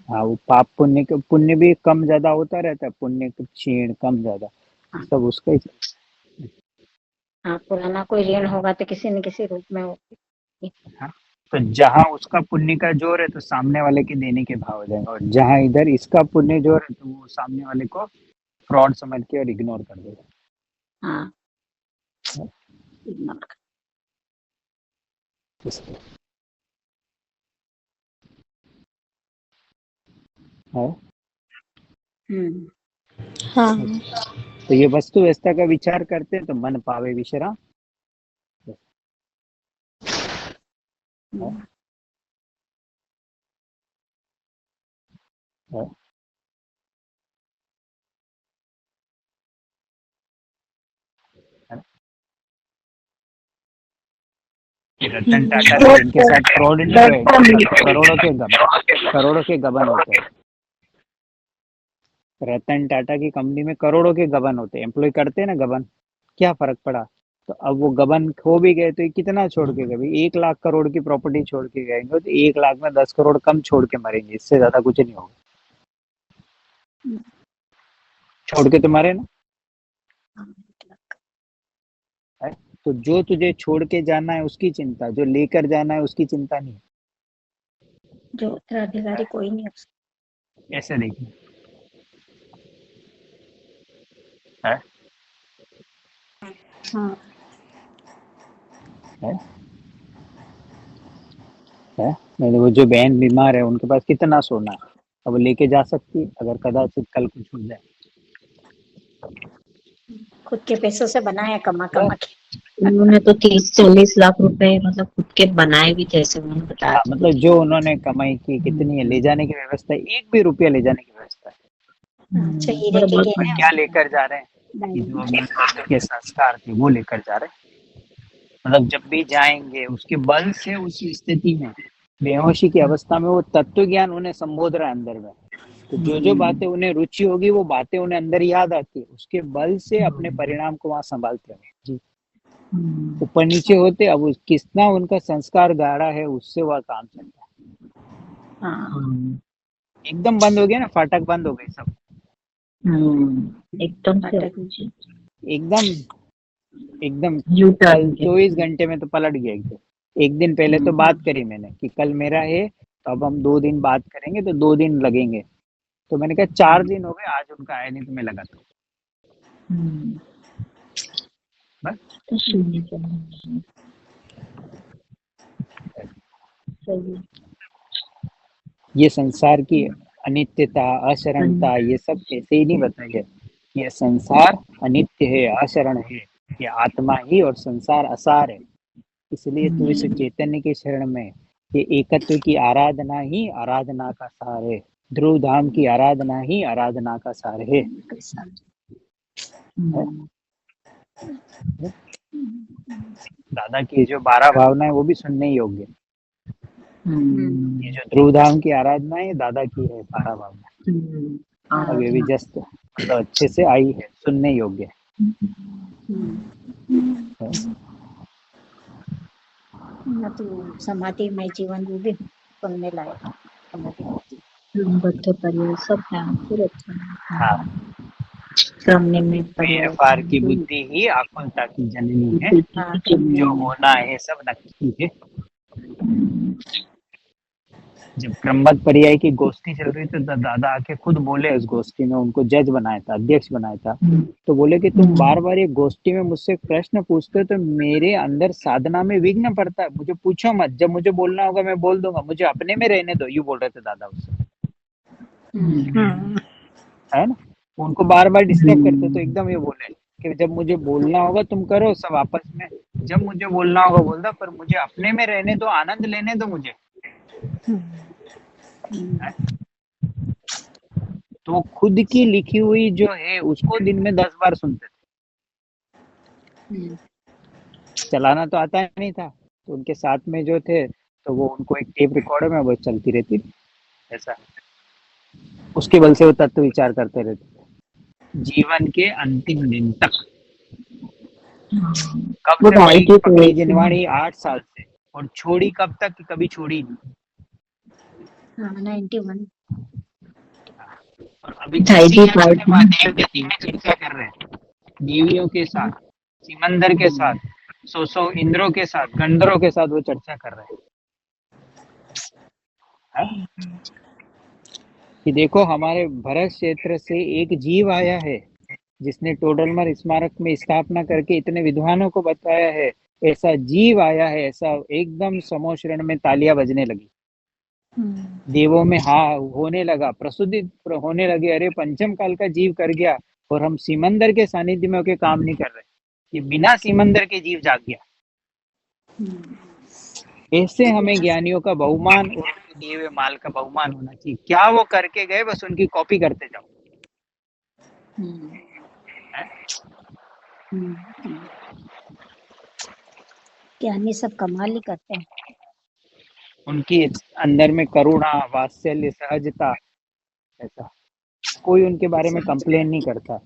हाँ, वो पाप पुण्य के पुण्य भी कम ज़्यादा होता रहता है, पुण्य के क्षीण कम ज़्यादा, हाँ, सब उसका ही हाँ, पुराना कोई ऋण होगा तो किसी न किसी रूप में वो। हाँ। तो जहाँ उसका पुण्य का जोर है तो सामने वाले के देने के भाव हो जाएगा, और जहाँ इधर इसका पुण्य जोर है तो वो सामने वाले को फ्रॉड समझ के और इग्नोर कर देगा। हाँ, इग्नोर। इसलिए है। हम्म, हाँ। तो ये वस्तु व्यवस्था का विचार करते हैं तो मन पावे विश्राम। है, है, है। कि रतन टाटा थे, उनके साथ फ्रॉड नहीं हुए, करोड़ों के गबन होते हैं। रतन टाटा की कंपनी में करोड़ों के गबन होते हैं, एम्प्लॉय करते हैं ना गबन, क्या फर्क पड़ा? तो अब वो गबन खो भी गए तो ये कितना छोड़ के गए? 1 लाख करोड़ की प्रॉपर्टी छोड़ के गए तो 1 लाख में 10 करोड़ कम छोड़ के मरेंगे, इससे ज्यादा कुछ नहीं होगा। छोड़ के तो मरे ना। है? तो जो तुझे छोड़ के जाना है उसकी चिंता, जो लेकर जाना है उसकी चिंता नहीं। जो उत्तराधिकारी कोई नहीं हो सकता। ऐसे देखिए। है? हाँ, है? है? नहीं, वो जो बहन बीमार है उनके पास कितना सोना है, अब वो लेके जा सकती है अगर कदाचित कल कुछ हो जाए। खुद के पैसों से बनाया, कमा बस। कमा के। उन्होंने तो 30-40 लाख रुपए मतलब खुद के बनाए भी थे, ऐसे उन्होंने बताया हाँ, था मतलब कुछ। जो उन्होंने कमाई की कितनी है, ले जाने की व्यवस्था है, 1 भी रुपया ले जाने की व्यवस्था है। अच्छा, हीरे बड़ा के बहुत पर गहने क्या लेकर जा रहे हैं? कि जो डायमंड। अपने के संस्कार थे वो लेकर जा रहे हैं। मतलब जब भी जाएंगे उसके बल से उस स्थिति में, बेहोशी की अवस्था में, वो तत्व ज्ञान उन्हें संबोध रहा है अंदर में। तो जो जो बातें उन्हें रुचि होगी वो बातें उन्हें अंदर याद आती है, उसके बल से अपने परिणाम को वहां संभालते हैं जी। ऊपर नीचे होते, अब कितना उनका संस्कार गाढ़ा है उससे वह काम चलता है। हाँ, एकदम बंद हो गया ना, फाटक बंद हो गए सब, एकदम से फाटक। एकदम एकदम। यू कल टर्न के। 24 घंटे में तो पलट गया एकदम। 1 दिन पहले तो बात करी मैंने कि कल मेरा है तो अब हम 2 दिन बात करेंगे, तो 2 दिन लगेंगे। तो मैंने कहा 4 दिन हो गए, आज उनका आया नहीं तो मैं लगा था बस। तो सुनने के सही। ये संसार की अनित्यता, अशरणता, ये सब ऐसे ही नहीं बताइए। ये संसार अनित्य है, अशरण है, ये आत्मा ही और संसार असार है। इसलिए तू इस चैतन्य के शरण में, ये एकत्व की आराधना ही आराधना का सार है, ध्रुव धाम की आराधना ही आराधना का सार है। दादा की जो 12 भावना है वो भी सुनने योग्य है। ये जो ध्रुव धाम की आराधना है दादा की है 12 भावना, अब ये भी जस्ट मतलब अच्छे से आई है, सुनने योग्य है। तो समाधि में जीवन वो भी सुनने लायक समाधि। बच्चे परिवार सब है फिर अच्छा हाँ, सामने में बेफार की बुद्धि ही आकुलता की जननी है, हाँ, जो होना है सब नक्की है। जब क्रमबद्ध पर्याय की गोष्ठी चल रही थी तो दादा आके खुद बोले उस गोष्ठी में, उनको जज बनाया था, अध्यक्ष बनाया था। तो बोले कि तुम बार बार ये गोष्ठी में मुझसे प्रश्न पूछते हो तो मेरे अंदर साधना में विघ्न पड़ता है, मुझे पूछो मत, जब मुझे बोलना होगा मैं बोल दूंगा, मुझे अपने में रहने दो, यूं बोल रहे थे दादा उससे, है ना। उनको बार बार डिस्टर्ब करते तो एकदम ये बोले कि जब मुझे बोलना होगा तुम करो सब आपस में, जब मुझे बोलना होगा बोल दो, पर मुझे अपने में रहने दो, आनंद लेने दो मुझे। है? तो खुद की लिखी हुई जो है उसको दिन में 10 बार सुनते थे। चलाना तो आता नहीं था, तो उनके साथ में जो थे तो वो उनको एक टेप रिकॉर्डर में वो चलती रहती थी, ऐसा उसके बल से वो तत्व विचार करते रहते थे जीवन के अंतिम दिन तक। कब से भाई पकड़ी जिनवाणी 8 साल से, और छोड़ी कब तक कि कभी छोड़ी नहीं। 91। और अभी देव के तीन चर्चा कर रहे हैं, देवियों के साथ, सिमंदर के साथ, 100 इंद्रों के साथ, गंधर्वों के साथ वो चर्चा कर रहे हैं कि देखो हमारे भरत क्षेत्र से एक जीव आया है जिसने टोडरमल स्मारक में स्थापना करके इतने विद्वानों को बताया है, ऐसा जीव आया है, ऐसा एकदम समोशरण में तालियां बजने लगी, देवों में हाँ होने लगा, प्रसुद्ध होने लगे, अरे पंचम काल का जीव कर गया और हम सिमंदर के सानिध्य में होके काम नहीं कर रहे, ये बिना सिमंदर के जीव जाग गया। ऐसे हमें ज्ञानियों का बहुमान और दिए हुए माल का बहुमान होना चाहिए। क्या वो करके गए बस उनकी कॉपी करते जाओ। ज्ञानी सब कमाल ही करते हैं। उनकी अंदर में करुणा, वात्सल्य, सहजता, ऐसा कोई उनके बारे में कंप्लेन नहीं करता।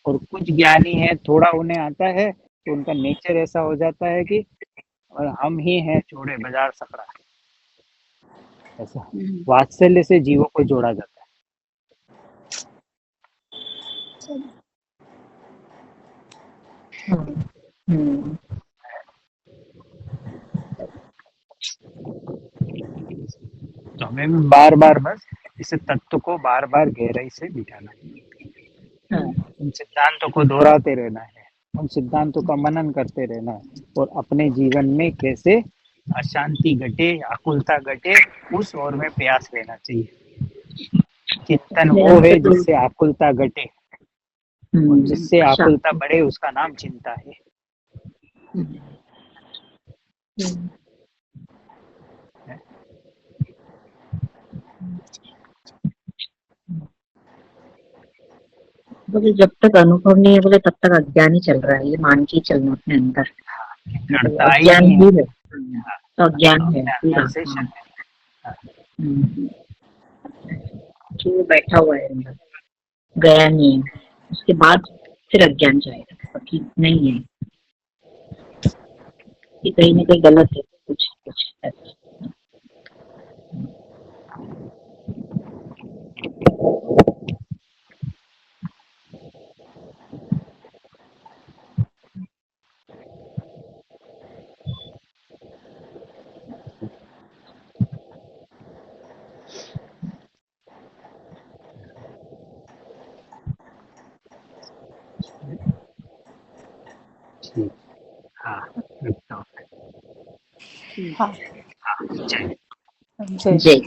और कुछ ज्ञानी है, थोड़ा उन्हें आता है तो उनका नेचर ऐसा हो जाता है कि और हम ही हैं छोड़े बाजार सकड़ा, ऐसा वात्सल्य से जीवों को जोड़ा जाता है। तो हमें बार बार बस इस तत्व को बार बार गहराई से बिठाना है, उन सिद्धांतों को दोहराते रहना है, उन सिद्धांतों का मनन करते रहना है, और अपने जीवन में कैसे अशांति घटे, आकुलता घटे, उस ओर में प्रयास रहना चाहिए। चिंतन वो है जिससे आकुलता घटे, और जिससे आकुलता बढ़े उसका नाम चिंता है। बोले जब तक अनुभव नहीं है बोले तब तक अज्ञान ही चल रहा है, ये मान के चलना अपने अंदर अज्ञान ही है, तो अज्ञान है पूरा। जो बैठा हुआ है अंदर गया नहीं है, उसके बाद फिर अज्ञान जाएगा, बाकी नहीं है कि कहीं ना कहीं गलत है कुछ ऐसा। हाँ जय जय।